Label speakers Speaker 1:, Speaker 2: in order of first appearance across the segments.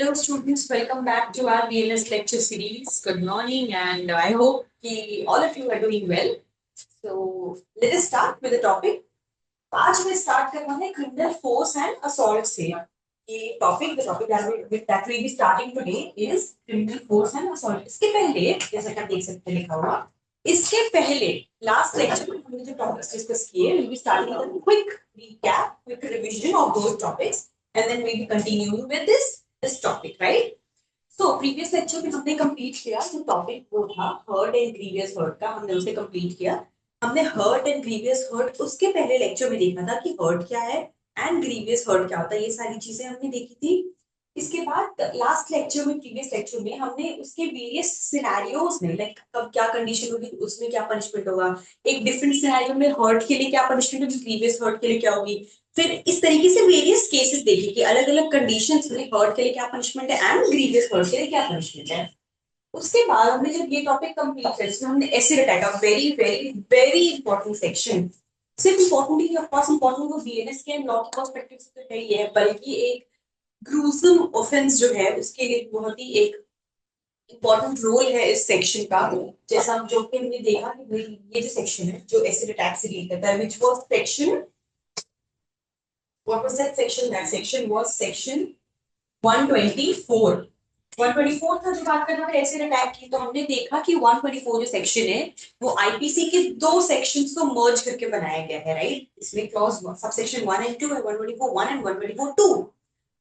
Speaker 1: Hello students, welcome back to our BLS lecture series. Good morning and I hope all of you are doing well. So let us start with the topic. आज हमें start करना है criminal force and assault से. ये topic, the topic that we will be starting today is criminal force and assault. इसके पहले जैसा कि आप देख सकते हैं लिखा हुआ, इसके पहले last lecture में हमने जो topics discuss किए, we will be starting with a quick recap, quick revision of those topics, and then we will continue with this topic, right? So previous lecture में हमने complete किया जो topic वो था hurt and grievous hurt का, हमने उसे complete किया. हमने hurt and grievous hurt उसके पहले lecture में देखा था कि hurt क्या है and grievous hurt क्या होता है, ये सारी चीजें हमने देखी थी. इसके बाद लास्ट लेक्चर में प्रीवियस लेक्चर में हमने उसके वेरियस सिनेरियोज में लाइक कब क्या कंडीशन होगी उसमें क्या पनिशमेंट होगा, एक डिफरेंट सिनेरियो में हर्ट के लिए क्या पनिशमेंट होगी, प्रीवियस हर्ट के लिए क्या होगी, फिर इस तरीके से वेरियस केसेस देखे कि अलग अलग कंडीशंस में हर्ट के लिए क्या पनिशमेंट है एंड ग्रीवियस हर्ट के लिए क्या पनिशमेंट है. उसके बाद हमने जब ये टॉपिक कंप्लीट किया इसमें हमने acid attack, a very very very important section, सिर्फ इंपॉर्टेंट ही ऑफ कोर्स इंपॉर्टेंट वो बीएनएस के लॉ के पर्सपेक्टिव से तो है ही है, बल्कि एक ग्रूसम ऑफेंस जो है उसके लिए बहुत ही एक इंपॉर्टेंट रोल है इस सेक्शन का. जैसा हम जो कि हमने देखा कि ये जो सेक्शन है जो एसिड अटैक से डील करता है, which was section, what was that section? That section was section 124. 124 था जो बात करना था एसिड अटैक की. तो हमने देखा कि 124 जो सेक्शन है वो आईपीसी के दो सेक्शंस को मर्ज करके बनाया गया है, राइट? इसमें क्लॉज सबसेक्शन 1 एंड 2 है, 124 1 एंड 124 2.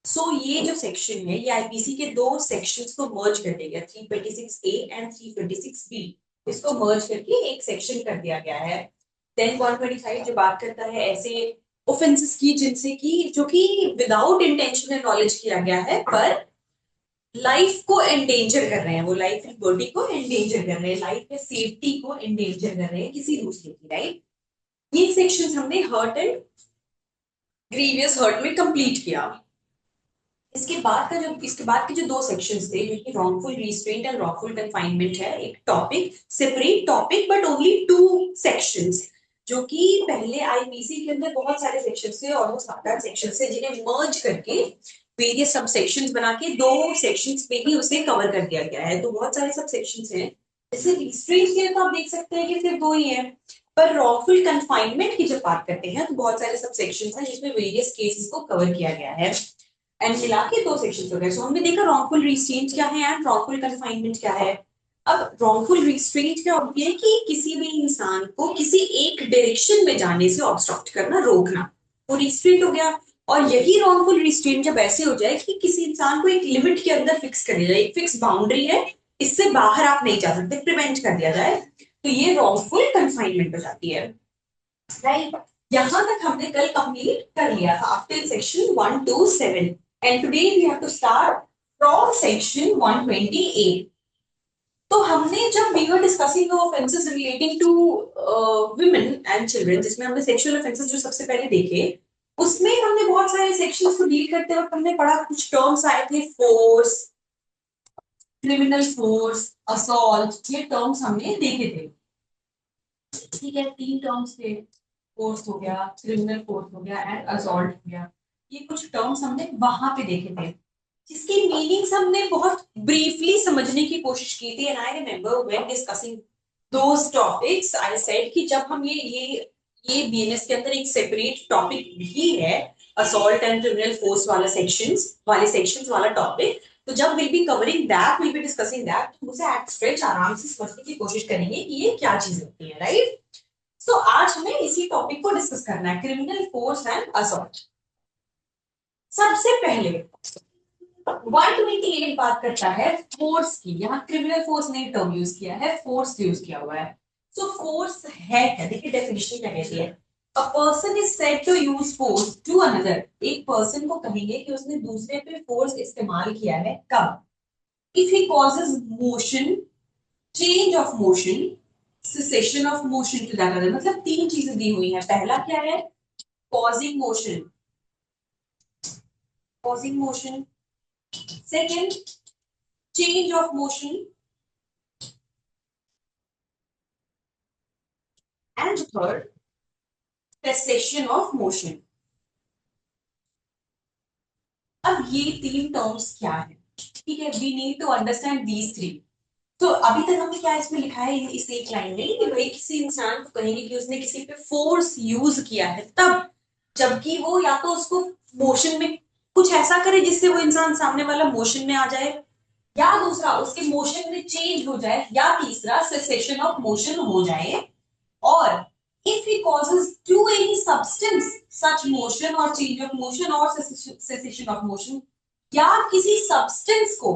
Speaker 1: सो ये जो सेक्शन है ये आईपीसी के दो सेक्शंस को मर्ज कर दिया गया, 326A एंड 326B. इसको मर्ज करके एक सेक्शन कर दिया गया है. देन 125 जो बात करता है ऐसे ऑफेंसेस की जिनसे की जो कि विदाउट इंटेंशनल नॉलेज किया गया है पर लाइफ को एंडेंजर कर रहे हैं, वो लाइफ एंड बॉडी को एंडेंजर कर रहे हैं, लाइफ या सेफ्टी को एंडेंजर कर रहे हैं किसी दूसरे की, राइट? ये सेक्शंस हमने हर्ट एंड ग्रीवियस हर्ट में कंप्लीट किया. इसके बाद के जो दो सेक्शंस थे जो कि wrongful restraint and wrongful confinement है, एक topic separate topic but only two sections, जो कि पहले आईपीसी के अंदर बहुत सारे सेक्शंस थे, ऑलमोस्ट 7-8 सेक्शंस थे जिन्हें मर्ज करके वेरियस सब सेक्शंस बना के दो सेक्शंस पे ही उसे कवर कर दिया गया है. तो बहुत सारे सब सेक्शंस हैं. जैसे रिस्ट्रेंट के तो आप देख सकते हैं कि सिर्फ दो ही है, पर रॉन्गफुल कन्फाइनमेंट की जब बात करते हैं तो बहुत सारे सब सेक्शंस हैं जिसमें वेरियस केसेस को कवर किया गया है एंड मिला के दो सेक्शंस हो गए. सो हमने देखा रॉन्गफुल रिस्ट्रेंट क्या है एंड रॉन्गफुल कन्फाइनमेंट क्या है. अब रॉन्गफुल रिस्ट्रेंट क्या होती है कि किसी भी इंसान को किसी एक डायरेक्शन में जाने से ऑब्स्ट्रक्ट करना, रोकना, वो रिस्ट्रेंट हो गया. और यही रॉन्गफुल रिस्ट्रेंट जब ऐसे हो जाए कि किसी इंसान को एक लिमिट के अंदर फिक्स कर दिया जाए, एक फिक्स बाउंड्री है, इससे बाहर आप नहीं जा सकते, प्रिवेंट कर दिया जाए, तो ये रॉन्गफुल कन्फाइनमेंट हो जाती है, राइट? यहां तक हमने कल कंप्लीट कर लिया था after section 1 to 7 and today we have to start from section 128. तो हमने जब we were discussing the offenses relating to women and children, जिसमें हमने sexual offenses जो सबसे पहले देखे, उसमें हमने बहुत सारे sections को डील करते वक्त हमने पढ़ा, कुछ टर्म्स आए थे, फोर्स, क्रिमिनल फोर्स, असॉल्ट, ये टर्म्स हमने देखे थे. ठीक है, 3 टर्म्स थे, फोर्स हो गया, क्रिमिनल फोर्स हो गया एंड असॉल्ट हो गया. ये कुछ टर्म्स हमने वहां पे देखे थे जिसकी मीनिंग्स हमने बहुत ब्रीफली समझने की कोशिश की थी. And I remember when discussing those topics I said कि जब हम ये बीएनएस के अंदर एक सेपरेट टॉपिक भी है, assault and criminal force sections वाला टॉपिक, तो जब will be covering that, will be discussing that, तो उसे एट स्ट्रेच आराम से समझने की कोशिश करेंगे कि ये क्या चीज होती है, राइट? सो आज हमें इसी टॉपिक को डिस्कस करना है, क्रिमिनल फोर्स एंड असॉल्ट. सबसे पहले 128 बात करता है फोर्स की. यहाँ क्रिमिनल फोर्स ने टर्म यूज किया है, फोर्स यूज किया हुआ है. सो फोर्स है क्या, देखिए डेफिनेशन क्या कहती है. A person is said to use force to another. एक पर्सन को कहेंगे कि उसने दूसरे पे फोर्स इस्तेमाल किया है कब? If he causes motion, change of motion, cessation of motion to that other. मतलब 3 चीजें दी हुई हैं. पहला क्या है? causing motion, causing motion. Second, change of motion, and third, cessation of motion. अब ये 3 टर्म्स क्या है? ठीक है, we need to understand these three. तो अभी तक हमने क्या इसमें लिखा है इस एक लाइन में कि भाई किसी इंसान को कहेंगे कि उसने किसी पे फोर्स यूज किया है तब, जबकि वो या तो उसको मोशन में कुछ ऐसा करे जिससे वो इंसान सामने वाला मोशन में आ जाए, या दूसरा उसके मोशन में चेंज हो जाए, या तीसरा सेसेशन ऑफ मोशन हो जाए, और if he causes through any substance such motion or change of motion or cessation of motion, या किसी सब्सटेंस को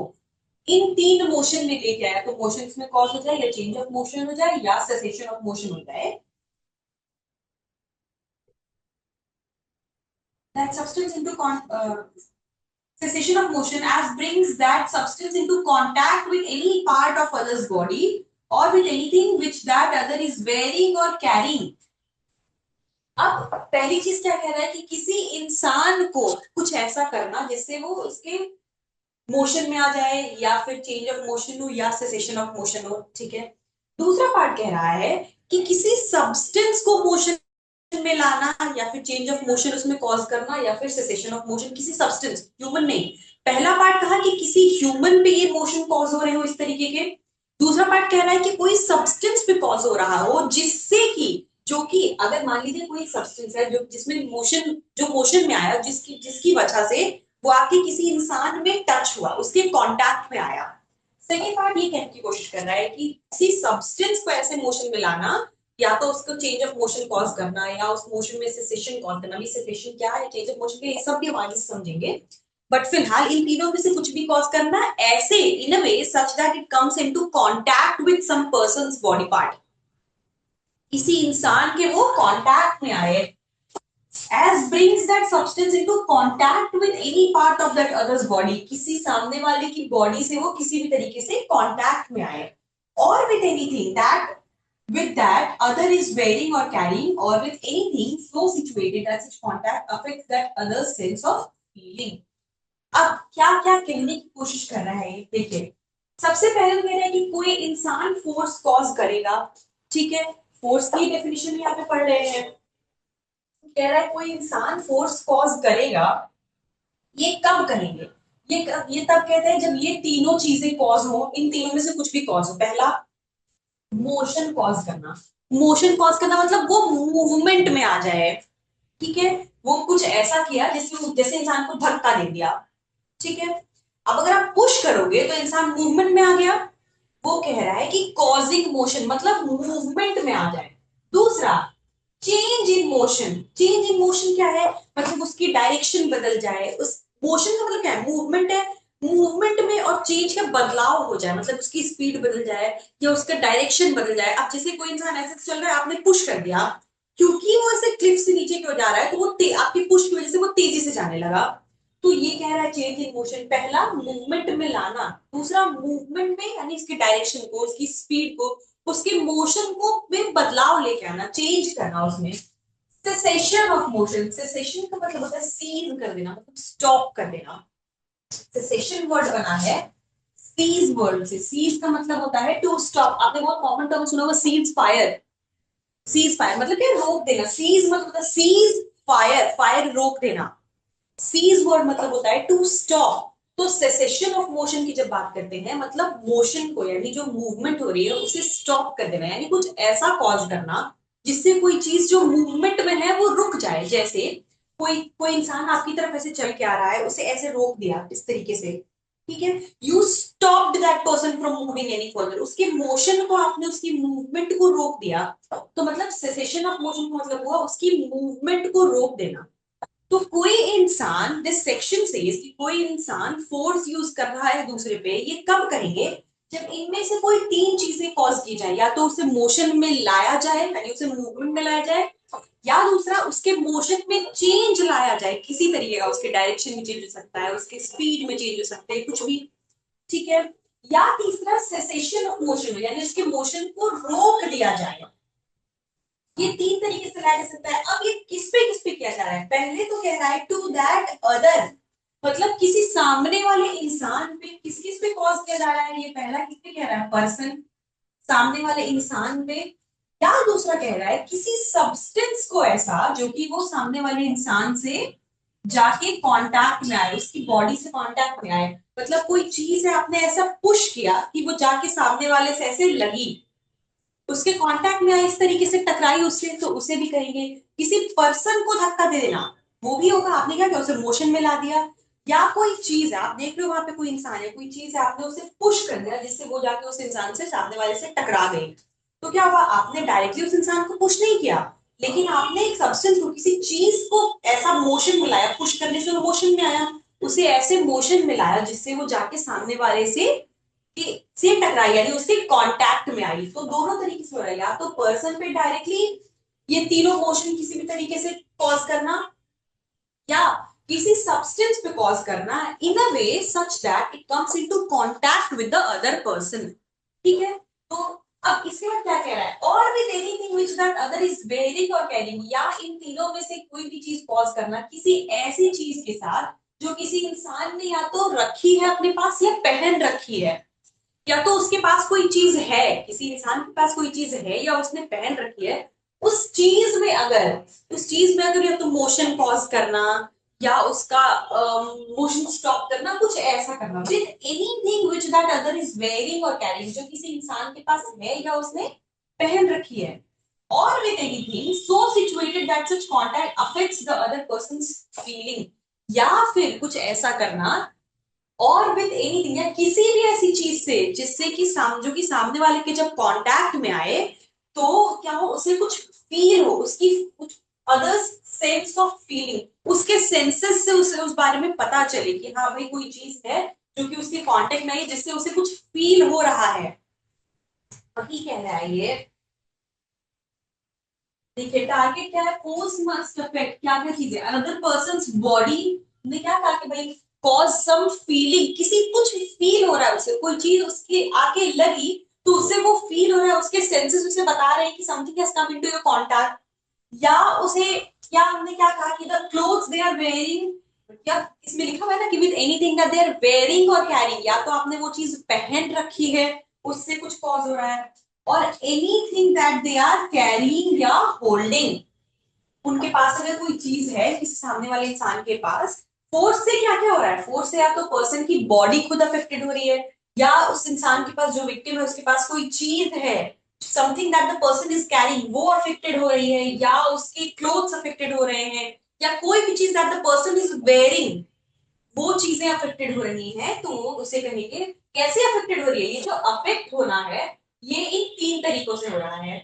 Speaker 1: इन तीन मोशन में लेके आया तो मोशन में कॉज हो जाए, या चेंज ऑफ मोशन हो जाए, या सेसेशन ऑफ मोशन हो जाए, that substance into cessation of motion as brings that substance into contact with any part of other's body or with anything which that other is wearing or carrying। अब पहली चीज क्या कह रहा है कि किसी इंसान को कुछ ऐसा करना जिससे वो उसके मोशन में आ जाए, या फिर चेंज ऑफ मोशन हो, या सेसेशन ऑफ मोशन हो, ठीक है। दूसरा पार्ट कह रहा है कि किसी सब्सटेंस को मोशन में लाना, या फिर चेंज ऑफ मोशन उसमें कॉज करना, या फिर सेसेशन ऑफ मोशन किसी सब्सटेंस, ह्यूमन नहीं। पहला पार्ट कहा कि किसी ह्यूमन पे ये मोशन कॉज हो रहे हो इस तरीके के। दूसरा पार्ट कह रहा है कि कोई सब्सटेंस पे कॉज हो रहा हो जिससे कि, जो कि अगर मान लीजिए कोई सब्सटेंस है जो जिसमें मोशन, जो मोशन में आया, जिसकी जिसकी वजह से वो आके किसी इंसान में टच हुआ, उसके कांटेक्ट में आया। सेकेंड पार्ट ये कहने की कोशिश कर रहा है कि किसी सब्सटेंस को ऐसे मोशन में लाना, या तो उसको चेंज ऑफ मोशन कॉज करना, या उस मोशन में सेसेशन कॉज करना। अभी सेसेशन क्या है, चेंज ऑफ मोशन क्या है, ये सब भी हम आगे समझेंगे। बट फिलहाल इन तीनों में से कुछ भी कॉज करना ऐसे in a way such that it comes into contact with some person's body part, किसी इंसान के वो कांटेक्ट में आए, as brings that substance into contact with any part of that other's body, किसी सामने वाले की बॉडी से वो किसी भी तरीके से कांटेक्ट में आए, और with anything that with that other is wearing or carrying, or with anything so situated that such contact affects that other's sense of feeling। अब क्या क्या कहने की कोशिश कर रहा है देखिए। सबसे पहले कह रहा है कि कोई इंसान फोर्स कॉज करेगा, ठीक है। फोर्स की डेफिनेशन यहाँ पे पढ़ रहे हैं। कह रहा है कोई इंसान फोर्स कॉज करेगा, ये कब करेंगे, ये तब कहते हैं जब ये तीनों चीजें कॉज हो, इन तीनों में से कुछ भी कॉज हो। पहला, मोशन कॉज करना। मोशन कॉज करना मतलब वो मूवमेंट में आ जाए, ठीक है। वो कुछ ऐसा किया जिसमें जैसे इंसान को धक्का दे दिया, ठीक है। अब अगर आप पुश करोगे तो इंसान मूवमेंट में आ गया। वो कह रहा है कि कॉजिंग मोशन मतलब मूवमेंट में आ जाए। दूसरा, change in motion. Change in motion क्या है, मतलब उसकी डायरेक्शन बदल जाए। उस मोशन का मतलब क्या है, मूवमेंट है। मूवमेंट में और चेंज का बदलाव हो जाए, मतलब उसकी स्पीड बदल जाए या उसका डायरेक्शन बदल जाए। अब जैसे कोई इंसान ऐसे चल रहा है, आपने पुश कर दिया, क्योंकि वो ऐसे क्लिफ से नीचे क्यों जा रहा है, तो वो आपके पुश की वजह से वो तेजी से जाने लगा। तो ये कह रहा है चेंज इन मोशन, पहला मूवमेंट में लाना, दूसरा मूवमेंट में यानी इसकी डायरेक्शन को, उसकी स्पीड को, उसके मोशन को में बदलाव लेके आना, चेंज करना उसमें। सेसेशन ऑफ मोशन, सेसेशन का मतलब होता है सीज कर देना, मतलब स्टॉप कर देना। सेसेशन वर्ड बना है सीज वर्ड से। सीज का मतलब होता है टू स्टॉप। आपने बहुत कॉमन टर्म सुना होगा, सीज फायर। सीज फायर मतलब क्या, रोक देना। सीज मतलब होता है सीज फायर, फायर रोक देना। सीज वर्ड मतलब होता है टू स्टॉप। तो सेसेशन ऑफ मोशन की जब बात करते हैं, मतलब मोशन को यानी जो मूवमेंट हो रही है उसे स्टॉप कर देना, यानी कुछ ऐसा कॉज करना जिससे कोई चीज जो मूवमेंट में है वो रुक जाए। जैसे कोई कोई इंसान आपकी तरफ ऐसे चल के आ रहा है, उसे ऐसे रोक दिया इस तरीके से, ठीक है। You stopped that person from moving any further, उसके मोशन को आपने, उसकी मूवमेंट को रोक दिया। तो मतलब सेसेशन ऑफ मोशन का मतलब हुआ उसकी मूवमेंट को रोक देना। तो कोई इंसान, दिस सेक्शन सेज कि कोई इंसान फोर्स यूज कर रहा है दूसरे पे, ये कब करेंगे, जब इनमें से कोई तीन चीजें कॉज की जाए। या तो उसे मोशन में लाया जाए यानी उसे मूवमेंट में लाया जाए, या दूसरा उसके मोशन में चेंज लाया जाए किसी तरीके का, उसके डायरेक्शन में चेंज हो सकता है, उसके स्पीड में चेंज हो सकता है, कुछ भी, ठीक है। या तीसरा सेसेशन ऑफ मोशन, यानी उसके मोशन को रोक दिया जाए। ये तीन तरीके से लाया जा सकता है। अब ये किस पे किया जा रहा है, पहले तो कह रहा है टू दैट अदर, मतलब किसी सामने वाले इंसान पे, किस पे कॉज किया जा रहा है। ये पहला किस पे कह रहा है, पर्सन, सामने वाले इंसान पे। या दूसरा कह रहा है किसी सब्सटेंस को ऐसा जो कि वो सामने वाले इंसान से जाके कांटेक्ट में आए, उसकी बॉडी से कांटेक्ट में आए, मतलब कोई चीज है आपने ऐसा पुश किया कि वो जाके सामने वाले से ऐसे लगी, उसके कांटेक्ट में आई, इस तरीके से टकराई उससे, तो उसे भी कहेंगे। किसी पर्सन को धक्का दे देना, वो भी होगा, आपने क्या किया, उसे मोशन में ला दिया। या कोई चीज है, आप देख रहे हो वहां पे कोई इंसान है, कोई चीज है, आपने उसे पुश कर दिया जिससे वो जाके उस इंसान से, सामने वाले से टकरा गई। तो क्या हुआ, आपने डायरेक्टली उस इंसान को पुश नहीं किया, लेकिन आपने एक सब्सटेंस को, किसी चीज को ऐसा मोशन में लाया, पुश करने से वो मोशन में आया, उसे ऐसे मोशन में लाया जिससे वो जाके सामने वाले से से टकराई, यानी उसके कांटेक्ट में आई। तो दोनों तरीके से हो रहा है, या तो पर्सन पे डायरेक्टली ये तीनों मोशन किसी भी तरीके से कॉज करना, या किसी सब्सटेंस पे कॉज करना in a way such that it comes into contact with the other person. ठीक है, तो अब इसके बाद क्या कह रहा है, और with anything which that other is bearing और कैरिंग, या इन तीनों में से कोई भी चीज कॉज करना किसी ऐसी चीज के साथ जो किसी इंसान ने या तो रखी है अपने पास या पहन रखी है, या तो उसके पास कोई चीज है, किसी इंसान के पास कोई चीज है या उसने पहन रखी है, उस चीज में अगर, उस चीज में अगर या तो मोशन कॉज करना, या उसका मोशन स्टॉप करना, कुछ ऐसा करना, with anything which that other is wearing और कैरिंग, जो किसी इंसान के पास है या उसने पहन रखी है, और with anything so situated that such contact affects the other persons feeling, या फिर कुछ ऐसा करना, और विद एनीथिंग, या किसी भी ऐसी चीज से जिससे कि जो कि सामने वाले के जब कांटेक्ट में आए तो क्या हो, उसे कुछ फील हो, उसकी कुछ अदर्स सेंस ऑफ फीलिंग, उसके सेंसेस से उसे उस बारे में पता चले कि हाँ भाई कोई चीज है जो कि उसके कांटेक्ट में आई, जिससे उसे कुछ फील हो रहा है। वही कह रहा है ये। देखिए टारगेट क्या है, फोर्स मस्ट अफेक्ट, क्या क्या चीजें, अनदर पर्सन्स बॉडी ने क्या कहा कि भाई कॉज सम फीलिंग, किसी कुछ फील हो रहा है उसे, कोई चीज उसके आके लगी तो उससे वो फील हो रहा है, उसके सेंसेस उसे बता रहे हैं कि something has come into your contact, या उसे, क्या हमने क्या कहा कि the clothes they are wearing, या इसमें लिखा हुआ है ना कि with anything that they are wearing और कैरिंग, या तो आपने वो चीज पहन रखी है, उससे कुछ कॉज हो रहा है, और anything that they are carrying या होल्डिंग, उनके पास अगर कोई चीज है किसी सामने वाले इंसान के पास, फोर्स से क्या क्या हो रहा है, फोर्स से या तो पर्सन की बॉडी खुद अफेक्टेड हो रही है, या उस इंसान के पास जो विक्टिम है उसके पास कोई चीज है, something that the person is carrying, वो अफेक्टेड हो रही है, या उसके क्लोथ्स अफेक्टेड हो रहे हैं, या कोई भी चीज that the person is wearing, वो चीजें अफेक्टेड हो रही हैं, तो उसे कहेंगे। कैसे अफेक्टेड हो रही है, ये जो अफेक्ट होना है ये इन तीन तरीकों से हो रहा है।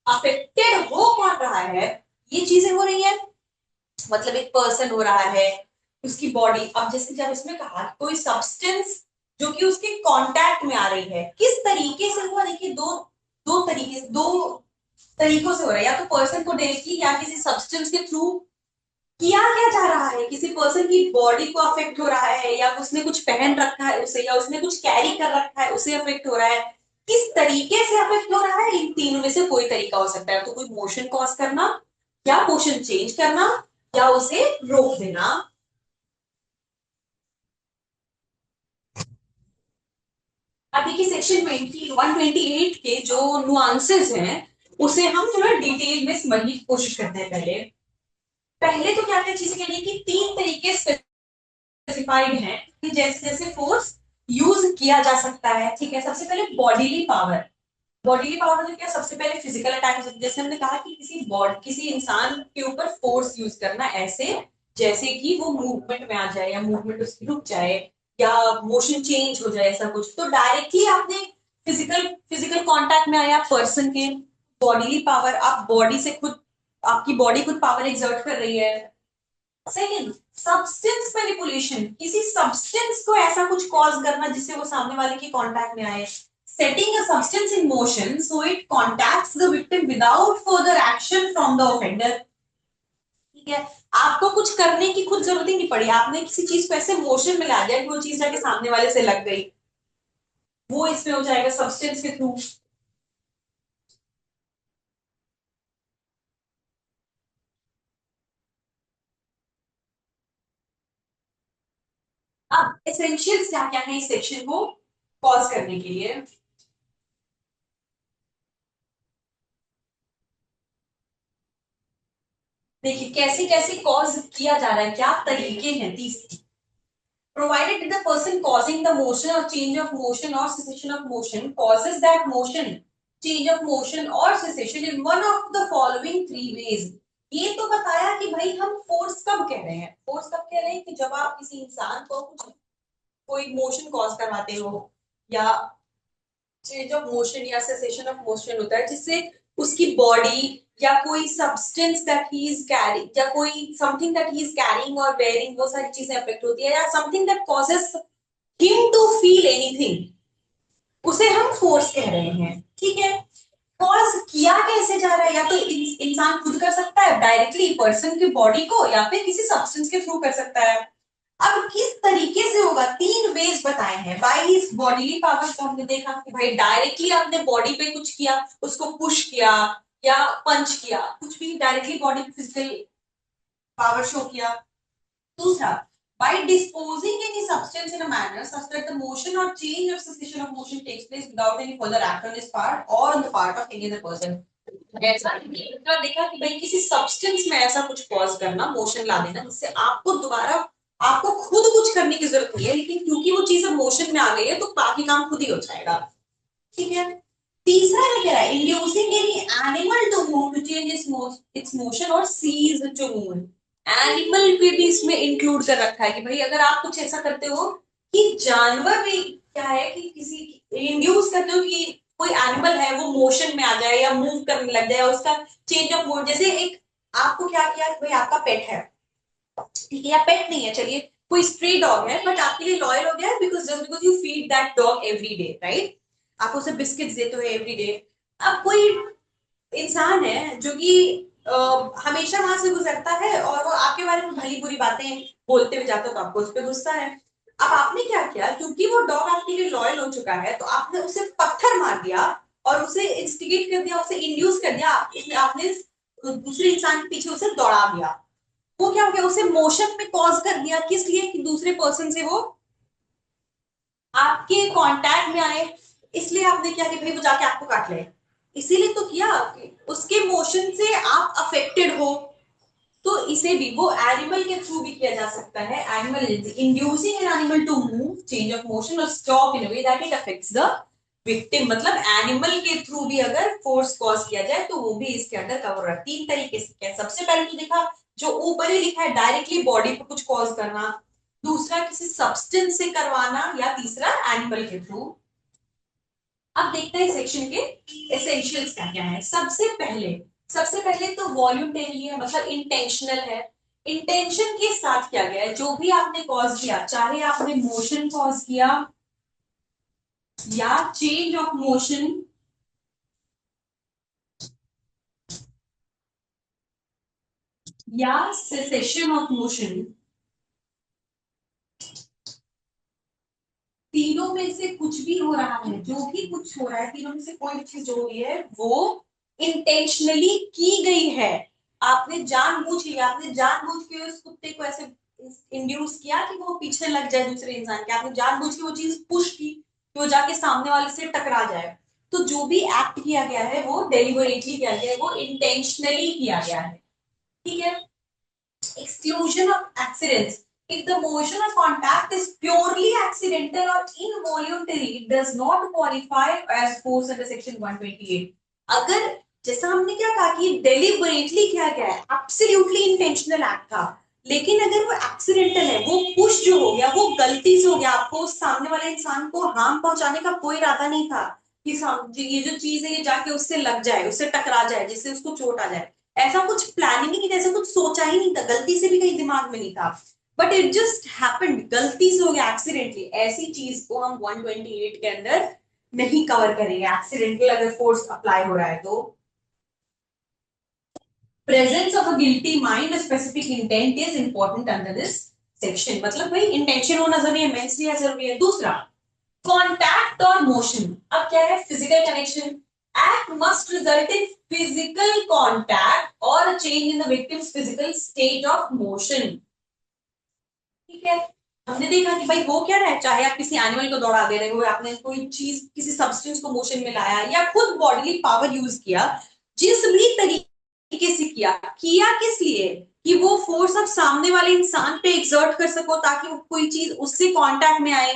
Speaker 1: अफेक्टेड हो कौन रहा है, ये चीजें हो रही है, मतलब एक पर्सन हो रहा है, उसकी बॉडी, अब जैसे जब इसमें कहा कोई सब्सटेंस जो कि उसके कांटेक्ट में आ रही है, किस तरीके से हुआ, देखिए दो दो तरीकों से हो रहा है, या तो पर्सन को डायरेक्टली या किसी सब्सटेंस के थ्रू किया क्या जा रहा है, किसी पर्सन की बॉडी को अफेक्ट हो रहा है, या उसने कुछ पहन रखा है उसे, या उसने कुछ कैरी कर रखा है उसे अफेक्ट हो रहा है, किस तरीके से अफेक्ट हो रहा है, इन तीनों में से कोई तरीका हो सकता है, तो कोई मोशन कॉज करना, या मोशन चेंज करना, या उसे रोक देना। अब देखिए सेक्शन 128 के जो नुआंसेस हैं उसे हम थोड़ा डिटेल में समझने की कोशिश करते हैं। पहले पहले तो क्या क्या चीजें कह रही है कि तीन तरीके स्पेसिफाइड हैं कि जैसे जैसे फोर्स यूज किया जा सकता है। ठीक है, सबसे पहले बॉडीली पावर, बॉडीली पावर मतलब क्या, सबसे पहले फिजिकल अटैक हो सकता है, जैसे हमने कहा कि किसी इंसान के ऊपर फोर्स यूज करना, ऐसे जैसे कि वो मूवमेंट में आ जाए, या मूवमेंट उसकी रुक जाए, या मोशन चेंज हो जाए, ऐसा कुछ, तो डायरेक्टली आपने फिजिकल फिजिकल कांटेक्ट में आया पर्सन के, बॉडीली पावर, आप बॉडी से खुद, आपकी बॉडी खुद पावर एक्सर्ट कर रही है। सेकेंड, सब्सटेंस मैनिपुलेशन, किसी सब्सटेंस को ऐसा कुछ कॉज करना जिससे वो सामने वाले के कांटेक्ट में आए, setting a substance in motion so it contacts the victim without further action from the offender. ठीक है, आपको कुछ करने की खुद जरूरत ही नहीं पड़ी, आपने किसी चीज को ऐसे मोशन में ला दिया कि वो चीज जाके सामने वाले से लग गई, वो इसमें हो जाएगा सब्सटेंस के थ्रू। अब एसेंशियल्स क्या क्या है इस सेक्शन को पॉज करने के लिए। देखिए कैसे कैसे कॉज किया जा रहा है, क्या तरीके हैं। तीसरी, provided that the person causing the motion or change of motion or cessation of motion causes that motion, change of motion or cessation in one of the following three ways। ये तो बताया कि भाई हम फोर्स कब कह रहे हैं, फोर्स कब कह रहे हैं कि जब आप किसी इंसान को कुछ कोई मोशन कॉज करवाते हो, या चेंज ऑफ मोशन या सेसेशन ऑफ मोशन होता है जिससे उसकी बॉडी या कोई substance that he is carrying या कोई something that he is carrying और वेयरिंग, वो सारी चीजें अफेक्ट होती है, या something that causes him to feel anything, उसे हम फोर्स कह रहे हैं। ठीक है, कॉज किया कैसे जा रहा है, या तो इंसान खुद कर सकता है डायरेक्टली पर्सन की बॉडी को, या फिर किसी सब्सटेंस के थ्रू कर सकता है। अब किस तरीके से होगा, तीन वेज बताए हैं। बाई हिज बॉडीली पावर, तो हमने देखा कि भाई डायरेक्टली आपने बॉडी पे कुछ किया, उसको पुश किया या पंच किया, कुछ भी directly body physical power show किया। दूसरा, by disposing any substance in a manner such that the motion or change of cessation of motion takes place without any further act on his part or on the part of any other person। ऐसा देखा कि भाई किसी substance में ऐसा कुछ cause करना, motion ला देना, जिससे आपको दोबारा आपको खुद कुछ करने की जरूरत नहीं है, लेकिन क्योंकि वो चीज मोशन में आ गई है तो बाकी काम खुद ही हो जाएगा। ठीक है, तीसरा है क्या है, inducing any animal to move to change its motion और सीज टू मूव। एनिमल के भी इसमें इंक्लूड कर रखा है कि भाई अगर आप कुछ ऐसा करते हो कि जानवर भी क्या है कि किसी इंड्यूस करते हो कि कोई एनिमल है वो मोशन में आ जाए या मूव करने लग जाए, उसका चेंज ऑफ मोड, जैसे एक आपको क्या किया कि भाई आपका पेट है, ठीक है, या पेट नहीं है, चलिए कोई स्ट्रे डॉग है, बट आपके लिए लॉयल हो गया है because just because you feed that dog every day, right, आप उसे बिस्किट्स देते हो एवरी डे। अब कोई इंसान है जो कि हमेशा वहां से गुजरता है और वो आपके बारे में भली बुरी बातें बोलते हुए जाते हो, तो आपको उस पर गुस्सा है। अब आपने क्या किया, क्योंकि वो डॉग आपके लिए लॉयल हो चुका है, तो आपने उसे पत्थर मार दिया और उसे इंस्टिगेट कर दिया, उसे इंड्यूस कर दिया, आपने दूसरे इंसान के पीछे उसे दौड़ा दिया। वो क्या हो गया, उसे मोशन में कॉज कर दिया, किस लिए कि दूसरे पर्सन से वो आपके कांटेक्ट में आए, इसलिए आपने क्या कि भाई वो जाके आपको काट ले, इसीलिए तो किया, उसके मोशन से आप अफेक्टेड हो। तो इसे भी वो एनिमल के थ्रू भी किया जा सकता है, animal inducing an animal to move change of motion और stop in a way that it affects the victim, मतलब एनिमल के थ्रू भी अगर फोर्स कॉज किया जाए तो वो भी इसके अंदर कवर है। तीन तरीके से क्या, सबसे पहले तो देखा जो ऊपर ही लिखा है डायरेक्टली बॉडी पे कुछ कॉज करना, दूसरा किसी सब्सटेंस से करवाना, या तीसरा एनिमल के थ्रू। अब देखते हैं सेक्शन के एसेंशियल्स क्या क्या है। सबसे पहले तो वॉल्यूंटरी है, मतलब इंटेंशनल है। इंटेंशन के साथ किया गया है, जो भी आपने कॉज किया, चाहे आपने मोशन कॉज किया या चेंज ऑफ मोशन या सेसेशन ऑफ मोशन, तीनों में से कुछ भी हो रहा है, जो भी कुछ हो रहा है, तीनों में से कोई चीज जो हो रही है वो इंटेंशनली की गई है। आपने जानबूझ लिया, आपने जानबूझ के उस कुत्ते को ऐसे इंड्यूस किया कि वो पीछे लग जाए दूसरे इंसान के, आपने जानबूझ के वो चीज पुश की कि वो जाके सामने वाले से टकरा जाए। तो जो भी एक्ट किया गया है वो डेलिबरेटली किया गया है, वो इंटेंशनली किया गया है। ठीक है, exclusion of accidents, if the motion or contact is purely accidental or involuntary, it does not qualify as force under section 128। अगर जैसा हमने क्या कहा कि deliberately किया गया है, absolutely intentional act था, लेकिन अगर वो एक्सीडेंटल है, वो पुश जो हो गया वो गलती से हो गया, आपको सामने वाले इंसान को हार्म पहुंचाने का कोई इरादा नहीं था कि ये जो चीज है ये जाके उससे लग जाए, उससे टकरा जाए, जिससे उसको चोट आ जाए, ऐसा कुछ प्लानिंग ही नहीं था, ऐसा कुछ सोचा ही नहीं था, गलती से भी कहीं दिमाग में नहीं था, बट इट जस्ट हैपेंड, गलती से हो गया, एक्सीडेंटली। ऐसी चीज को हम 128 के अंदर नहीं कवर करेंगे, एक्सीडेंटल अगर फोर्स अप्लाई हो रहा है तो। Presence of a guilty mind, specific intent is important under this section, मतलब भाई इंटेंशन होना जरूरी है, मेंस जरूरी है। दूसरा, कॉन्टैक्ट और मोशन, अब क्या है, physical connection, act must result in physical contact or a change in the victim's physical state of motion। ठीक है, हमने देखा कि भाई वो क्या है, चाहे आप किसी एनिमल को दौड़ा दे रहे हो, आपने कोई चीज किसी सब्सटेंस को मोशन में लाया या खुद बॉडीली पावर यूज किया, जिस भी तरीके तरीके से किया, किया किस लिए कि वो फोर्स आप सामने वाले इंसान पे एक्सर्ट कर सको ताकि वो कोई चीज उससे कांटेक्ट में आए,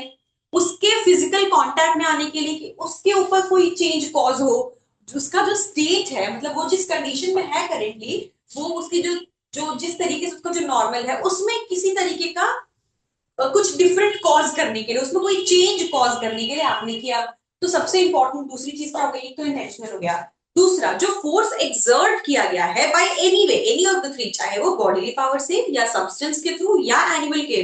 Speaker 1: उसके फिजिकल कांटेक्ट में आने के लिए कि उसके ऊपर कोई चेंज कॉज हो, उसका जो स्टेट है मतलब वो जिस कंडीशन में है करेंटली, वो उसकी जो जो जिस तरीके से उसका जो नॉर्मल है उसमें किसी तरीके का कुछ डिफरेंट कॉज करने के लिए, उसमें कोई चेंज कॉज करने के लिए आपने किया। तो सबसे इंपॉर्टेंट दूसरी चीज क्या हो गई, तो इंटेंशनल हो गया। दूसरा, जो फोर्स एक्सर्ट किया गया है by any way, any of the three, चाहे वो बॉडीली पावर से या सब्सटेंस के थ्रू या एनिमल के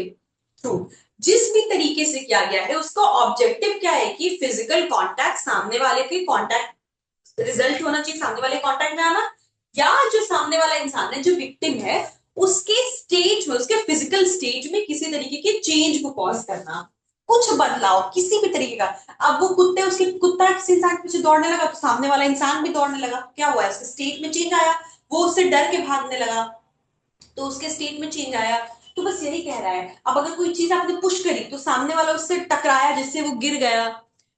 Speaker 1: थ्रू, जिस भी तरीके से किया गया है उसका ऑब्जेक्टिव क्या है कि फिजिकल कांटेक्ट, सामने वाले के कांटेक्ट रिजल्ट होना चाहिए, सामने वाले कांटेक्ट में आना, या जो सामने वाला इंसान है जो विक्टिम है उसके स्टेज में, उसके फिजिकल स्टेज में किसी तरीके के चेंज को कॉज करना, कुछ बदलाव किसी भी तरीके का। अब वो कुत्ते, उसके कुत्ता किसी इंसान के पीछे दौड़ने लगा तो सामने वाला इंसान भी दौड़ने लगा, क्या हुआ, उसके स्टेट में चेंज आया, वो उससे डर के भागने लगा तो उसके स्टेट में चेंज आया। तो बस यही कह रहा है, अब अगर कोई चीज आपने पुश करी तो सामने वाला उससे टकराया जिससे वो गिर गया,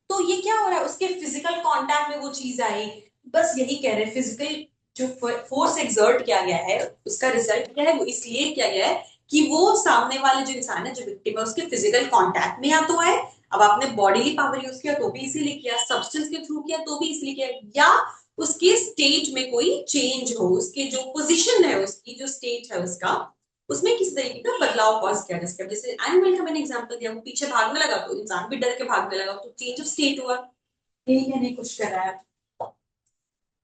Speaker 1: तो ये क्या हो रहा है, उसके फिजिकल कांटेक्ट में वो चीज आई। बस यही कह रहे हैं, फिजिकल जो फोर्स एक्सर्ट किया गया है उसका रिजल्ट क्या है, वो इसलिए किया गया है कि वो सामने वाले जो इंसान है जो विक्टिम है उसके फिजिकल कांटेक्ट में या तो आए, अब आपने बॉडीली पावर यूज किया तो भी इसीलिए किया, सब्सटेंस के थ्रू किया तो भी इसलिए किया, या उसके स्टेज में कोई चेंज हो, उसके जो पोजीशन है, उसकी जो स्टेट है उसका, उसमें किसी तरीके का बदलाव कॉज किया जा सकता। जैसे एनिमल का मैंने एग्जांपल दिया, वो पीछे भागने लगा तो इंसान भी डर के भागने लगा, तो चेंज ऑफ स्टेट हुआ। यही कहने की कोशिश कर रहा है।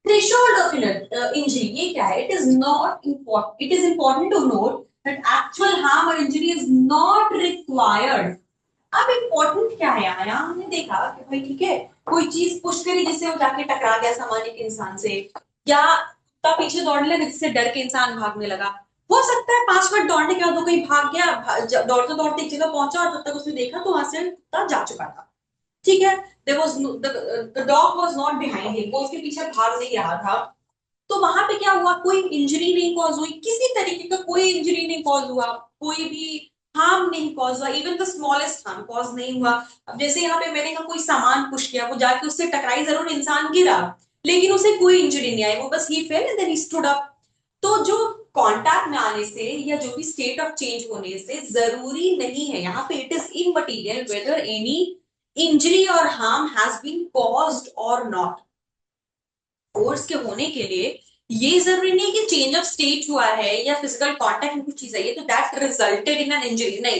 Speaker 1: थ्रेशोल्ड ऑफ इंजरी, ये क्या है, it is not important, it is important to note that actual harm और इंजरी इज नॉट रिक्वायर्ड। अब इम्पोर्टेंट क्या है यहाँ, यहाँ हमने देखा कि भाई ठीक है, कोई चीज पुश करी जिससे वो जाके टकरा गया सामान्य के इंसान से, या कुत्ता पीछे दौड़ने लगा जिससे डर के इंसान भागने लगा, हो सकता है 5 मिनट दौड़ने के बाद वो कहीं भाग गया, दौड़ते दौड़ते एक जगह पहुंचा और तब तक उसने देखा तो वहां से कुत्ता जा चुका था, ठीक है, there was the dog was not behind him, वो उसके पीछे भाग नहीं रहा था, तो वहां पे क्या हुआ, कोई इंजरी नहीं कॉज हुई, किसी तरीके का कोई इंजरी नहीं कॉज हुआ, कोई भी हार्म नहीं कॉज हुआ, even the smallest harm cause नहीं हुआ। अब जैसे यहाँ पे मैंने कहा कोई सामान पुश किया, वो जाके उससे टकराई, जरूर इंसान गिरा लेकिन उसे कोई इंजरी नहीं आई, वो बस he fell and then he stood up. तो जो कांटेक्ट में आने से या जो भी स्टेट ऑफ चेंज होने से जरूरी नहीं है, यहाँ पे it is immaterial whether any injury और हार्म हैज बीन कॉज्ड और नॉट। फोर्स के होने के लिए ये जरूरी नहीं कि चेंज ऑफ स्टेट हुआ है या फिजिकल कांटेक्ट में कुछ चीज आई है तो that resulted in an injury, नहीं,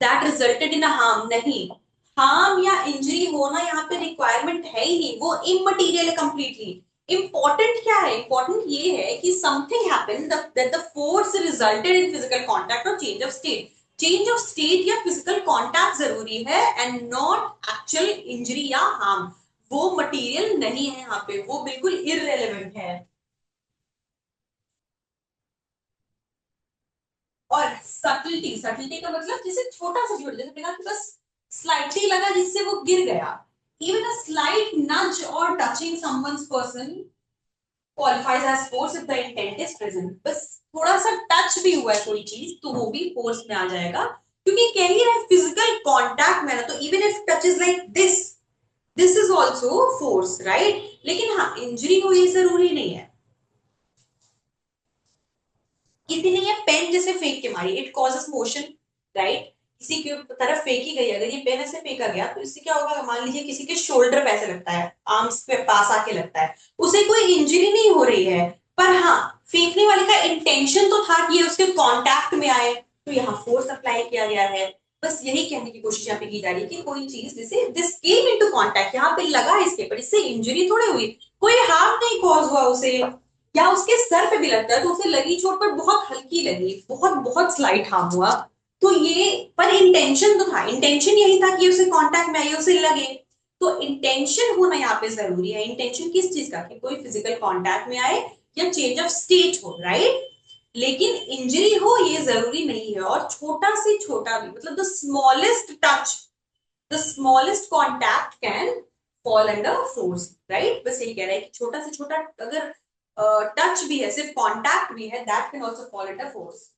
Speaker 1: that resulted in a harm, नहीं, हार्म या इंजरी होना यहाँ पे रिक्वायरमेंट है ही नहीं, वो इमटेरियल है कंप्लीटली। इंपॉर्टेंट क्या है, इंपॉर्टेंट ये है कि something happened that the force resulted in physical contact और change of state, change of state या फिजिकल कांटेक्ट जरूरी है एंड नॉट एक्चुअल इंजरी या हार्म, वो मटेरियल नहीं है यहाँ पे, वो बिल्कुल इररेलेवेंट है। और सटलिटी, सटलिटी का मतलब जैसे छोटा सा झूठ, जैसे मैंने बस स्लाइटली लगा जिससे वो गिर गया, इवन अ स्लाइट नज और touching someone's person qualifies as force if the intent is present, बस थोड़ा सा टच भी हुआ है कोई चीज तो वो भी फोर्स में आ जाएगा, क्योंकि कह ही रहा है फिजिकल कांटेक्ट में ना, तो even if touch is like this is also force, right, लेकिन हाँ इंजरी हो ये जरूरी नहीं है। किसी ने ये पेन जैसे फेंक के मारी, इट कॉजेस मोशन, राइट, किसी की तरफ फेंकी गई, अगर ये पेन ऐसे फेंका गया तो इससे क्या होगा, मान लीजिए किसी के शोल्डर पे ऐसे लगता है, आर्म्स पे पास आके लगता है, उसे कोई इंजरी नहीं हो रही है, पर हाँ फेंकने वाले का इंटेंशन तो था कि ये उसके कांटेक्ट में आए, तो यहाँ फोर्स अप्लाई किया गया है। बस यही कहने की कोशिश यहाँ पे की जा रही है कि कोई चीज जैसे दिस केम इनटू कांटेक्ट, यहाँ पे लगा इसके, पर इससे इंजरी थोड़ी हुई, कोई हार्म नहीं कॉज हुआ उसे, या उसके सर पे भी लगता है तो उसे लगी चोट पर बहुत हल्की लगी, बहुत बहुत स्लाइट हार्म हुआ, तो ये पर इंटेंशन तो था, इंटेंशन यही था कि उसे कांटेक्ट में आई, उसे लगे, तो इंटेंशन होना यहाँ पे जरूरी है। इंटेंशन किस चीज का, कि कोई फिजिकल कांटेक्ट में आए या चेंज ऑफ स्टेट हो, राइट, लेकिन इंजरी हो ये जरूरी नहीं है, और छोटा से छोटा भी मतलब the smallest touch, the smallest contact can fall under force, right, बस यही कह रहा है कि छोटा से छोटा अगर टच भी है, सिर्फ कॉन्टैक्ट भी है, that can also fall under force.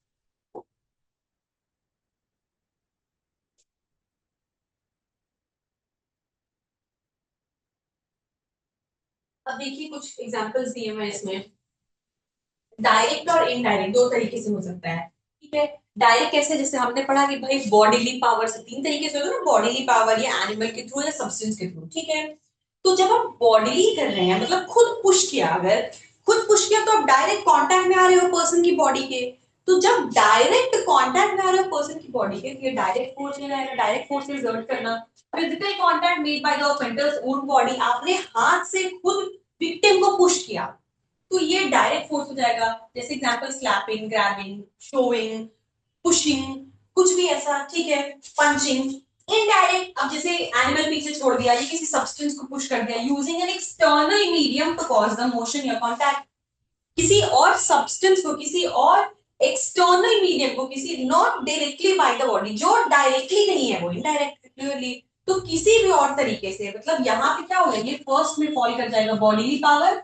Speaker 1: अब देखिए कुछ एग्जांपल्स दिए मैं इसमें, डायरेक्ट और इनडायरेक्ट दो तरीके से हो सकता है, ठीक है। डायरेक्ट कैसे, जैसे हमने पढ़ा कि भाई बॉडीली पावर से तीन तरीके से होता है ना, बॉडीली पावर या एनिमल के थ्रू या सब्सटेंस के थ्रू, ठीक है। तो जब आप बॉडीली कर रहे हैं मतलब खुद पुश किया, अगर खुद पुश किया तो आप डायरेक्ट कांटेक्ट में आ रहे हो पर्सन की बॉडी के। तो जब डायरेक्ट कांटेक्ट में आ रहे हो पर्सन की बॉडी के, तो ये डायरेक्ट फोर्स ले जाएगा। डायरेक्ट फोर्स एक्सर्ट करना, physical contact made by the offenders own body, आपने हाथ से खुद विक्टिम को पुश किया, तो ये डायरेक्ट फोर्स हो जाएगा। जैसे example slapping, grabbing, showing, pushing, कुछ भी ऐसा, ठीक है। पंचिंग, इनडायरेक्ट, अब जैसे एनिमल पीछे छोड़ दिया, ये किसी सब्सटेंस को पुश कर दिया, using an external medium to cause the motion या कॉन्टैक्ट, किसी और सब्सटेंस को, किसी और एक्सटर्नल मीडियम को, किसी not directly by the body, जो डायरेक्टली नहीं है वो इनडायरेक्ट क्लियरली, तो किसी भी और तरीके से, मतलब यहाँ पे क्या होगा, ये फर्स्ट में फॉल कर जाएगा बॉडीली पावर,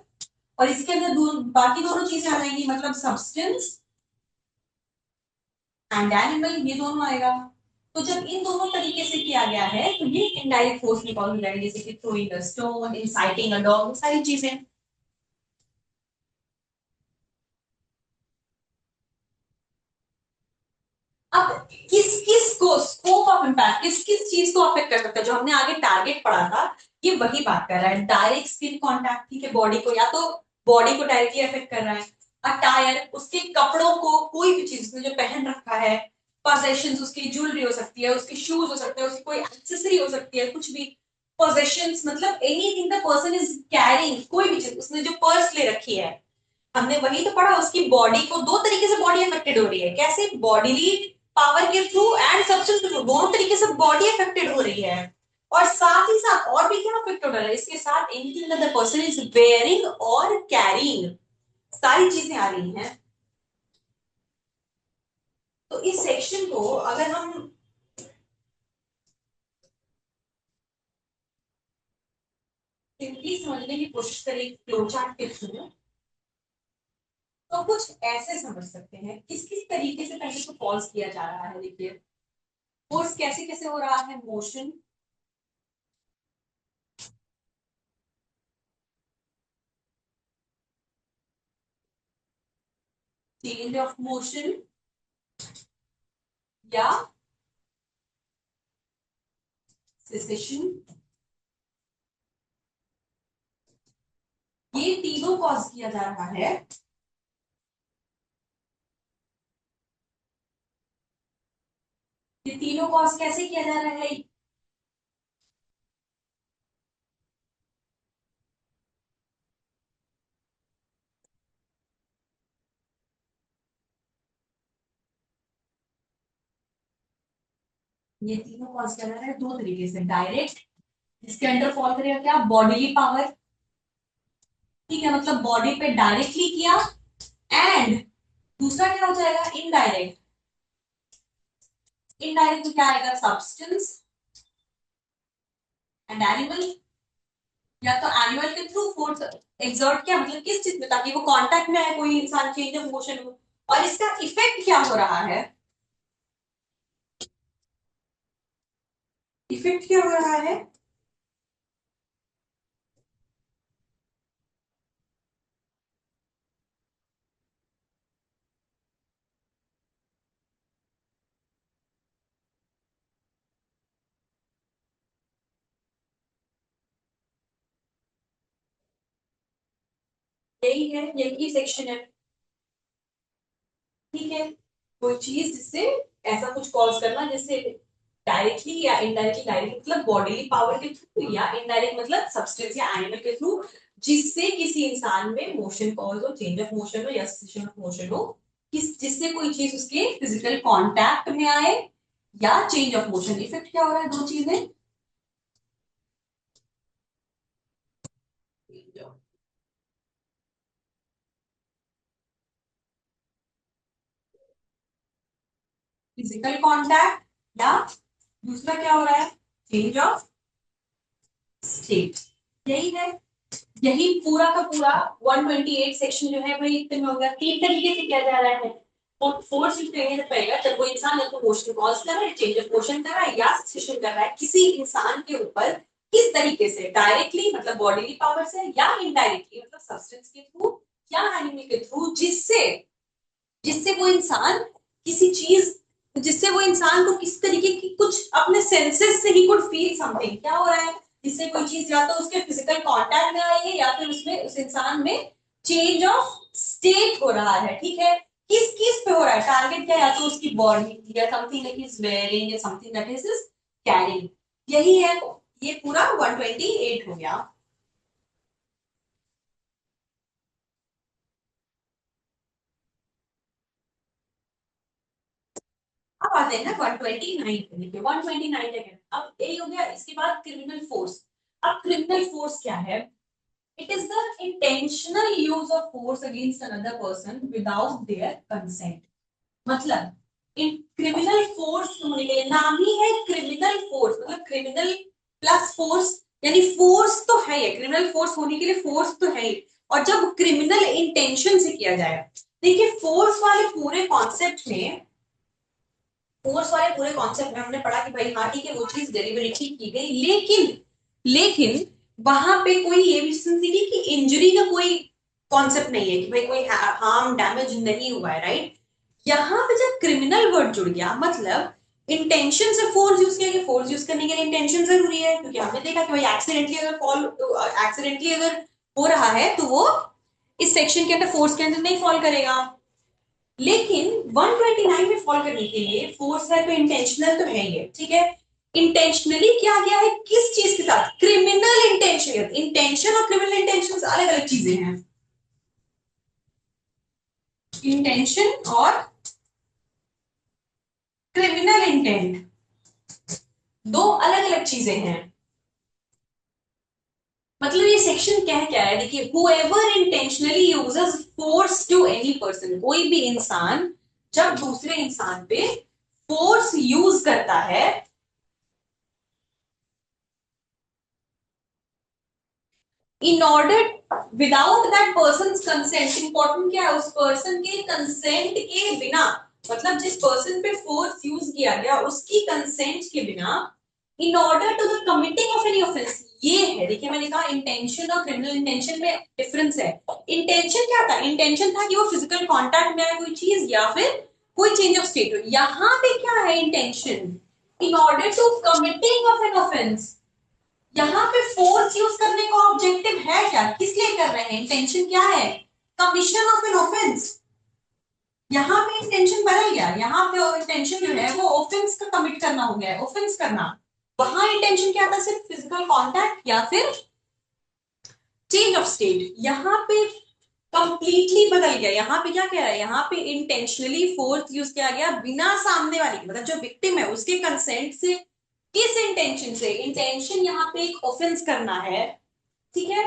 Speaker 1: और इसके अंदर बाकी दोनों चीजें आ जाएंगी, मतलब सब्सटेंस एंड एनिमल, ये दोनों आएगा। तो जब इन दोनों तरीके से किया गया है तो ये इनडायरेक्ट फोर्स में कॉल हो जाएगा, जैसे कि throwing a stone, inciting a dog, सारी चीजें। अब किस किस को स्कोप ऑफ इम्पैक्ट, किस किस चीज को अफेक्ट कर सकता है, जो हमने आगे टारगेट पढ़ा था, ये वही बात कर रहा है। डायरेक्ट स्किन कांटेक्ट, ठीक है, बॉडी को, या तो बॉडी को डायरेक्टली अफेक्ट कर रहा है, अटायर, उसके कपड़ों को, कोई भी चीज उसने जो पहन रखा है, पोजेशंस, उसकी ज्वेलरी हो सकती है, उसके शूज हो सकते हैं, उसकी कोई एक्सेसरी हो सकती है, कुछ भी पोजेशंस, मतलब anything the person is carrying, कोई भी चीज, उसने जो पर्स ले रखी है, हमने वही तो पढ़ा, उसकी बॉडी को दो तरीके से बॉडी अफेक्टेड हो रही है, कैसे, बॉडीली पावर के थ्रू एंड सब्सटेंस के थ्रू, दोनों तरीके से बॉडी अफेक्टेड हो रही है। और साथ ही साथ और भी क्या अफेक्ट हो रहा है इसके साथ, anything that the person is wearing और कैरिंग, सारी चीजें आ रही हैं। तो इस सेक्शन को अगर हम सिंपली समझने की कोशिश करें फ्लो चार्ट के थ्रू, तो कुछ ऐसे समझ सकते हैं किस किस तरीके से पहले तो पॉज किया जा रहा है, देखिए फोर्स कैसे कैसे हो रहा है, मोशन, चेंज ऑफ मोशन या सेसेशन, ये तीनों कॉज किया जा रहा है। ये तीनों कॉज कैसे किया जा रहा है, ये तीनों कॉज किया जा रहा है दो तरीके से, डायरेक्ट, इसके अंडर फॉल करेगा क्या, बॉडीली पावर, ठीक है, मतलब बॉडी पे डायरेक्टली किया, एंड दूसरा क्या हो जाएगा, इनडायरेक्ट। इनडायरेक्ट क्या आएगा, सब्सटेंस एंड एनिमल, या तो एनिमल के थ्रू फोर्स एक्सर्ट किया, मतलब किस चीज में, ताकि वो कांटेक्ट में आए कोई इंसान, चेंज ऑफ मोशन हो, और इसका इफेक्ट क्या हो रहा है, इफेक्ट क्या हो रहा है, यही है, यही सेक्शन है, ठीक है। कोई चीज जिससे ऐसा कुछ कॉज करना, जिससे डायरेक्टली या इनडायरेक्टली, डायरेक्ट मतलब बॉडीली पावर के थ्रू, या इनडायरेक्ट मतलब सब्सटेंस या एनिमल के थ्रू, जिससे किसी इंसान में मोशन कॉज हो, चेंज ऑफ मोशन हो या सेसेशन ऑफ मोशन हो, किस जिससे कोई चीज उसके फिजिकल कांटेक्ट में आए, या चेंज ऑफ मोशन, इफेक्ट क्या हो रहा है, दो चीजें, फिजिकल कांटेक्ट, या दूसरा क्या हो रहा है, चेंज ऑफ स्टेट, यही है। यही पूरा का पूरा 128 सेक्शन जो है वही इतने में होगा, तीन तरीके से किया जा रहा है। फोर्स पड़ेगा जब कोई इंसान या तो मोशन कॉज कर रहा है, चेंज ऑफ मोशन कर रहा है, या सेशन कर रहा है किसी इंसान के ऊपर, किस तरीके से, डायरेक्टली मतलब बॉडीली पावर से, या इनडायरेक्टली मतलब सब्सटेंस के थ्रू, क्या एनिमल के थ्रू, जिससे जिससे वो इंसान किसी चीज जिससे वो इंसान को किस तरीके की कुछ अपने सेंसेस से ही कुड फील समथिंग, क्या हो रहा है, जिससे कोई चीज या तो उसके फिजिकल कांटेक्ट में आई है या फिर उसमें उस इंसान में चेंज ऑफ स्टेट हो रहा है, ठीक है। किस किस पे हो रहा है, टारगेट क्या है, या तो उसकी बॉडी या समथिंग दैट इज वेयरिंग या समथिंग दैट इज कैरिंग, यही है। ये पूरा 128 हो गया। अब आते हैं ना 129 पे, देखिए 129 है, अब यही हो गया। इसके बाद क्रिमिनल फोर्स। अब क्रिमिनल फोर्स क्या है, it is the intentional use of force against another person without their consent. मतलब इन क्रिमिनल फोर्स होने के लिए नाम ही है क्रिमिनल फोर्स, मतलब क्रिमिनल प्लस फोर्स, यानी फोर्स तो है ही, क्रिमिनल फोर्स होने के लिए फोर्स तो है ही। और जब क्रिमिनल इंटेंशन से किया जाए, देखिए फोर्स वाले पूरे कॉन्सेप्ट में, फोर्स वाले पूरे कॉन्सेप्ट में हमने पढ़ा कि भाई हाँ ठीक है वो चीज डेलिबरेटली की गई, लेकिन वहां पे कोई ये भी थी कि इंजरी का कोई कॉन्सेप्ट नहीं है, कि भाई कोई हार्म डैमेज नहीं हुआ है, राइट। यहाँ पे जब क्रिमिनल वर्ड जुड़ गया, मतलब इंटेंशन से फोर्स यूज किया गया, फोर्स यूज करने के लिए इंटेंशन जरूरी है, क्योंकि हमने देखा कि भाई एक्सीडेंटली अगर हो रहा है तो वो इस सेक्शन के अंदर, फोर्स के अंदर नहीं फॉल करेगा। लेकिन 129 में फॉल करने के लिए फोर्स है तो इंटेंशनल तो है ही है, ठीक है। इंटेंशनली किया गया है किस चीज के साथ, क्रिमिनल इंटेंशन। इंटेंशन और क्रिमिनल इंटेंशन अलग अलग चीजें हैं। इंटेंशन और क्रिमिनल इंटेंट दो अलग अलग चीजें हैं। मतलब ये सेक्शन क्या है, देखिए whoever intentionally uses force to any person, कोई भी इंसान जब दूसरे इंसान पे फोर्स यूज करता है, in order without that person consent, important क्या है, उस पर्सन के कंसेंट के बिना, मतलब जिस पर्सन पे फोर्स यूज किया गया उसकी कंसेंट के बिना, in order to the committing of any offence. ये है, देखिए मैंने कहा इंटेंशन और क्रिमिनल इंटेंशन में डिफरेंस है। इंटेंशन क्या था, इंटेंशन था कि वो फिजिकल कांटेक्ट में आए कोई चीज या फिर कोई चेंज ऑफ स्टेट हो। यहाँ पे क्या है intention, in order to committing of an offence. यहाँ पे फोर्स यूज करने का ऑब्जेक्टिव है क्या, किस लिए कर रहे हैं, इंटेंशन क्या है, कमीशन ऑफ एन ऑफेंस। यहाँ पे इंटेंशन बदल गया, यहाँ पे इंटेंशन जो है वो ऑफेंस का कमिट करना हो गया है, ऑफेंस करना। वहां इंटेंशन क्या था, सिर्फ फिजिकल कांटेक्ट या फिर चेंज ऑफ स्टेट। यहाँ पे कंप्लीटली बदल गया। यहाँ पे क्या कह रहा है, यहाँ पे इंटेंशनली फोर्स यूज किया गया बिना सामने वाले के, मतलब जो विक्टिम है उसके कंसेंट से। किस इंटेंशन से, इंटेंशन यहाँ पे एक ऑफेंस करना है, ठीक है।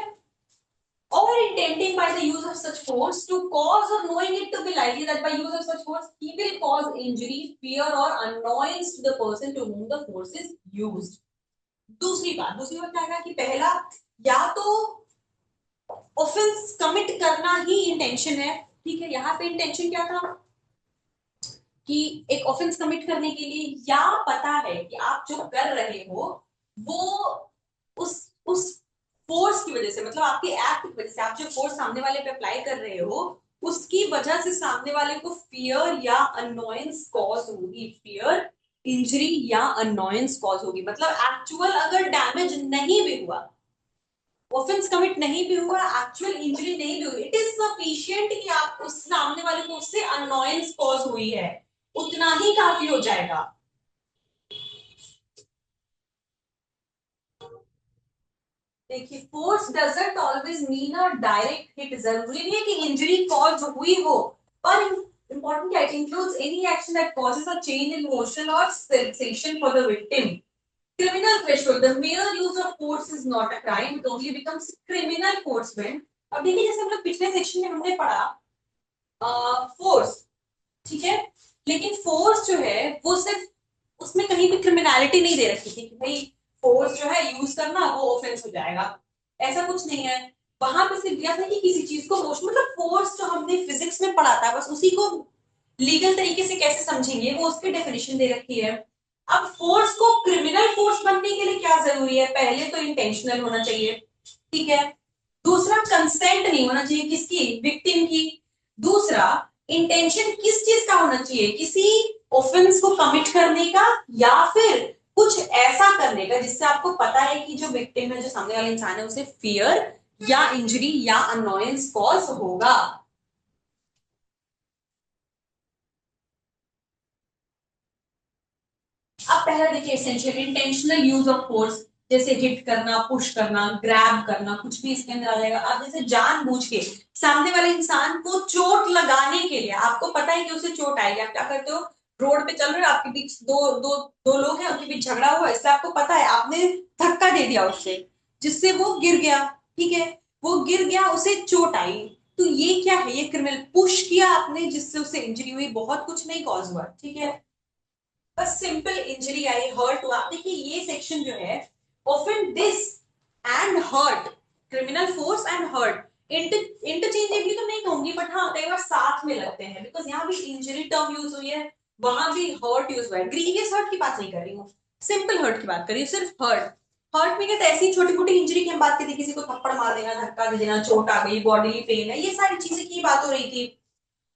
Speaker 1: Or intending by the use of such force to cause, or knowing it to be likely that by use of such force he will cause injury, fear or annoyance to the person to whom the force is used. दूसरी बात क्या है कि पहला, या तो offence commit करना ही intention है, ठीक है। यहाँ पे इंटेंशन क्या था कि एक ऑफेंस कमिट करने के लिए, या पता है कि आप जो कर रहे हो वो उस फोर्स की वजह से, मतलब आपके एक्ट की वजह से, आप जो फोर्स सामने वाले पे अप्लाई कर रहे हो उसकी वजह से सामने वाले को फियर या अनोयंस कॉज होगी, फियर, इंजरी या अनोयंस कॉज होगी। मतलब एक्चुअल अगर डैमेज नहीं भी हुआ, ऑफेंस कमिट नहीं भी हुआ, एक्चुअल इंजरी नहीं भी हुई, इट इज सफिशिएंट कि आप उस सामने वाले को उससे अनोयंस कॉज हुई है, उतना ही काफी हो जाएगा। देखिए force doesn't always mean a direct hit, जरूरी नहीं है कि इंजरी कॉज हुई हो, पर इंपॉर्टेंट क्या, it includes any action that causes a change in motion और sensation for the victim. Criminal threshold, the mere use of force is not a crime, it only becomes criminal force when, अब देखिए जैसे हम लोग पिछले section में हमने पढ़ा फोर्स, ठीक है, लेकिन फोर्स जो है वो सिर्फ, उसमें कहीं भी क्रिमिनलिटी नहीं दे रखी थी कि भाई फोर्स जो है यूज करना वो ऑफेंस हो जाएगा, ऐसा कुछ नहीं है। वहां पे सिर्फ दिया था कि किसी चीज को मोशन, मतलब फोर्स जो हमने फिजिक्स में पढ़ा था बस उसी को लीगल तरीके से कैसे समझेंगे वो उसकी डेफिनेशन दे रखी है। अब फोर्स को क्रिमिनल फोर्स बनने के लिए क्या जरूरी है, पहले तो इंटेंशनल होना चाहिए, ठीक है। दूसरा कंसेंट नहीं होना चाहिए किसकी, विक्टिम की। दूसरा इंटेंशन किस चीज का होना चाहिए, किसी ऑफेंस को कमिट करने का या फिर कुछ ऐसा करने का जिससे आपको पता है कि जो विक्टिम है, जो सामने वाला इंसान है, उसे फियर या इंजरी या अनोयंस कॉज होगा। अब पहला देखिए essential intentional use of force, जैसे हिट करना, पुश करना, ग्रैब करना, कुछ भी इसके अंदर आ जाएगा। आप जैसे जानबूझ के सामने वाले इंसान को चोट लगाने के लिए, आपको पता है कि उसे चोट आएगी, आप क्या करते हो, रोड पे चल रहे हो, आपके बीच दो दो दो लोग हैं, उनके बीच झगड़ा हुआ, इससे आपको पता है, आपने धक्का दे दिया उससे, जिससे वो गिर गया। ठीक है, वो गिर गया, उसे चोट आई, तो ये क्या है, ये क्रिमिनल। पुश किया आपने जिससे उसे इंजरी हुई, बहुत कुछ नहीं कॉज हुआ, ठीक है, बस सिंपल इंजरी आई, हर्ट हुआ। देखिए ये सेक्शन जो है, often this and hurt, criminal force and hurt interchangeably तो नहीं कहूंगी, बट हाँ कई बार साथ में लगते हैं, बिकॉज यहाँ भी इंजरी टर्म यूज हुई है, वहां भी हर्ट यूज हुआ है। ग्रीवियस हर्ट की बात नहीं कर रही हूँ, सिंपल हर्ट की बात कर रही हूँ, सिर्फ हर्ट। हर्ट में क्या था, ऐसी छोटी मोटी इंजरी की हम बात करते, किसी को थप्पड़ मार देना, धक्का दे देना, चोट आ गई, बॉडी पेन है, ये सारी चीजें की बात हो रही थी।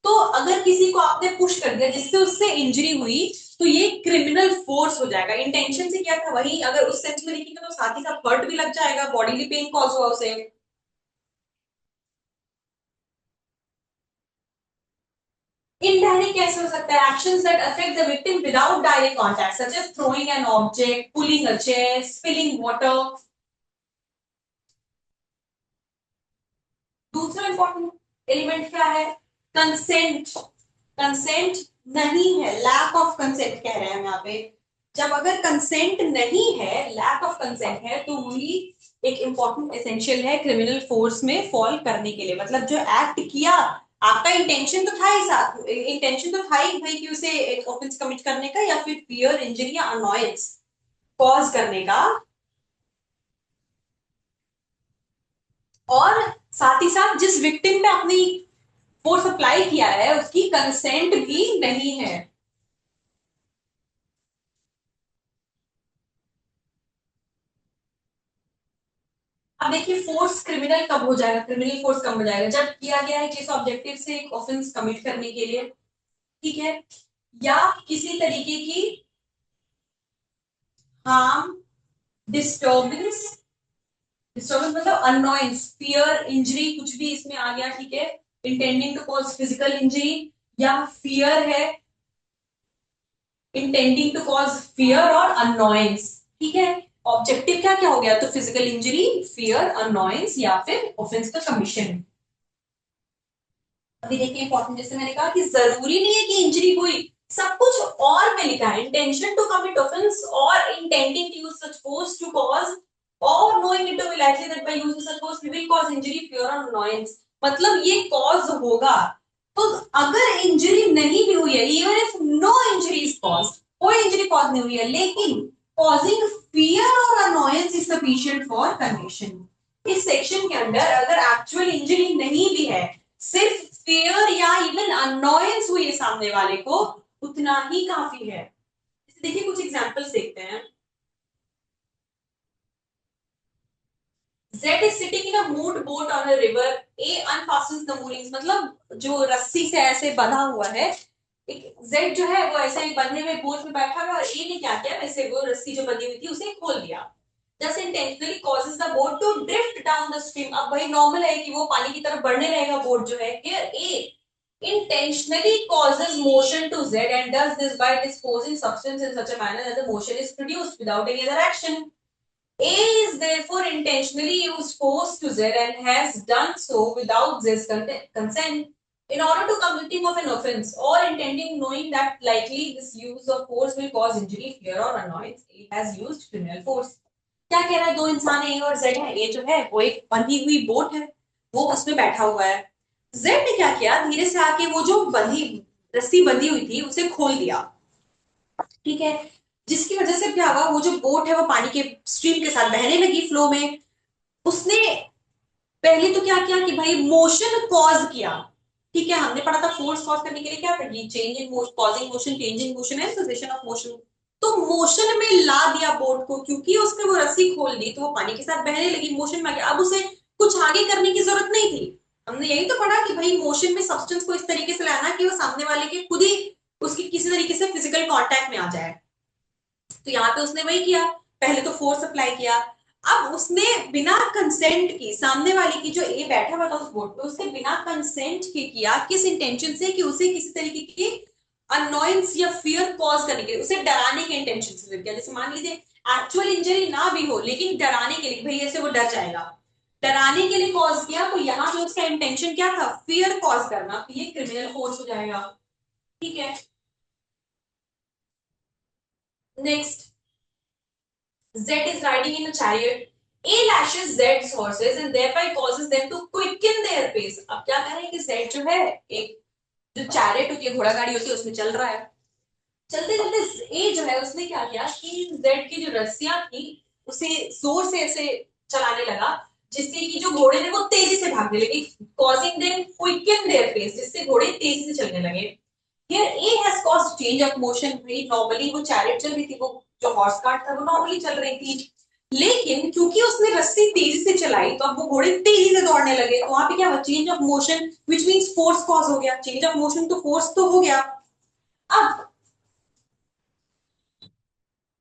Speaker 1: तो अगर किसी को आपने पुश कर दिया जिससे उससे इंजरी हुई, तो ये क्रिमिनल फोर्स हो जाएगा। इंटेंशन से किया था वही, अगर उस सेंस में देखेंगे तो साथ ही साथ हर्ट भी लग जाएगा, बॉडीली पेन कॉज हुआ उसे। इनडायरेक्ट कैसे हो सकता है, actions that affect the victim without direct contact, such as throwing an object, pulling a chair, spilling water. दूसरा इंपॉर्टेंट एलिमेंट क्या है, कंसेंट। कंसेंट नहीं है, लैक ऑफ कंसेंट कह रहे हैं हम यहाँ पे। जब अगर कंसेंट नहीं है, लैक ऑफ कंसेंट है, तो वही एक इंपॉर्टेंट एसेंशियल है क्रिमिनल फोर्स में फॉल करने के लिए। मतलब जो एक्ट किया, आपका इंटेंशन तो था ही, साथ इंटेंशन तो था ही भाई कि उसे एक ऑफेंस कमिट करने का या फिर फियर, इंजरी या अनॉयंस कॉज करने का, और साथ ही साथ जिस विक्टिम पे आपने फोर्स अप्लाई किया है उसकी कंसेंट भी नहीं है। अब देखिए फोर्स क्रिमिनल कब हो जाएगा, क्रिमिनल फोर्स कब हो जाएगा, जब किया गया है किस ऑब्जेक्टिव से, एक ऑफेंस कमिट करने के लिए, ठीक है, या किसी तरीके की हार्म, डिस्टर्बेंस, डिस्टर्बेंस मतलब अननोइंस, फियर, इंजरी, कुछ भी इसमें आ गया, ठीक है, intending to cause physical injury, या फियर है, इंटेंडिंग टू कॉज फियर और अननोइंस, ठीक है। ऑब्जेक्टिव क्या क्या हो गया, तो फिजिकल इंजरी, फियर, अननोइंस या फिर ऑफेंस का कमीशन। अभी देखिए इंपॉर्टेंट, जैसे मैंने कहा कि जरूरी नहीं है कि इंजरी हुई, सब कुछ और में लिखा है, इंटेंशन टू कमिट ऑफेंस और intending to use such force to cause और knowing it to be likely that by using such force we will cause injury, fear और अननोयंस, मतलब ये कॉज होगा। तो अगर इंजरी नहीं भी हुई है, even if no injury is cause, कोई इंजरी कॉज नहीं हुई है, लेकिन कॉजिंग फियर और annoyance is sufficient for conviction. इस सेक्शन के अंदर अगर एक्चुअल इंजरी नहीं भी है, सिर्फ फियर या इवन अननोयंस हुई है सामने वाले को, उतना ही काफी है। देखिए कुछ एग्जांपल्स देखते हैं। Z is sitting in a moot boat on a river. A unfastens the moorings, मतलब जो रस्सी से ऐसे बंधा हुआ है, एक Z जो है वो ऐसे बंधे हुए बोट में बैठा हुआ है, और A ने क्या किया, वैसे वो रस्सी जो बंधी हुई थी उसे खोल दिया, just intentionally causes the boat to drift down the stream. अब भाई नॉर्मल है कि वो पानी की तरफ बढ़ने रहेगा बोट जो है, here A intentionally causes motion to Z and does this by disposing substance in such a manner that the motion is produced without any other action. A is therefore intentionally used force to Z and has done so without Z's consent in order to committing of an offense or intending knowing that likely this use of force will cause injury, fear or annoyance. A has used criminal force. क्या कह रहा है, दो इंसान है, ए और Z है। ए जो है वो एक बंधी हुई बोट है, वो उसमें बैठा हुआ है। जेड ने क्या किया, धीरे से आके वो जो बंधी रस्सी बंधी हुई थी उसे खोल दिया, ठीक है, जिसकी वजह से क्या हुआ, वो जो बोट है वो पानी के स्ट्रीम के साथ बहने लगी, फ्लो में। उसने पहले तो क्या किया कि भाई मोशन कॉज किया, ठीक है, हमने पढ़ा था फोर्स कॉज करने के लिए क्या था, change in motion, causing motion, change in motion and cessation of motion. तो मोशन में ला दिया बोट को, क्योंकि उसने वो रस्सी खोल दी तो वो पानी के साथ बहने लगी, मोशन में आ गया। अब उसे कुछ आगे करने की जरूरत नहीं थी। हमने यही तो पढ़ा कि भाई मोशन में सब्सटेंस को इस तरीके से लाना कि वो सामने वाले के खुद ही उसकी किसी तरीके से फिजिकल कांटेक्ट में आ जाए। तो यहाँ पे उसने वही किया, पहले तो फोर्स अप्लाई किया। अब उसने बिना कंसेंट की, सामने वाले की जो ए बैठा हुआ था उस बोर्ड पे, उसने बिना कंसेंट के किया, किस इंटेंशन से, कि उसे किसी तरीके की अनोयंस या फियर कॉज करने के लिए, उसे डराने के इंटेंशन से किया। जैसे मान लीजिए एक्चुअल इंजरी ना भी हो, लेकिन डराने के लिए, भाई ऐसे वो डर जाएगा, डराने के लिए कॉज किया, तो यहाँ पे उसका इंटेंशन क्या था, फियर कॉज करना, तो ये क्रिमिनल फोर्स हो जाएगा। ठीक है, next, Z is riding in a chariot. A lashes Z's horses and thereby causes them to quicken their pace. अब क्या कर रहे हैं कि Z जो है, एक जो चैरियट होती है, घोड़ा गाड़ी होती है, उसमें चल रहा है। चलते चलते ए जो है उसने क्या किया कि Z की जो रस्सियां थी उसे जोर से ऐसे चलाने लगा, जिससे कि जो घोड़े थे वो तेजी से भागने लगे, causing them quicken their pace, जिससे घोड़े तेजी से चलने लगे। Here A has caused change of motion। भाई नॉर्मली वो चैरियट चल रही थी, वो जो हॉर्स कार्ट था वो नॉर्मली चल रही थी, लेकिन क्योंकि उसने रस्सी तेजी से चलाई तो अब वो घोड़े तेजी से दौड़ने लगे, तो वहां पे क्या हुआ, change of motion, which means force cause हो गया। चेंज ऑफ मोशन तो फोर्स तो हो गया। अब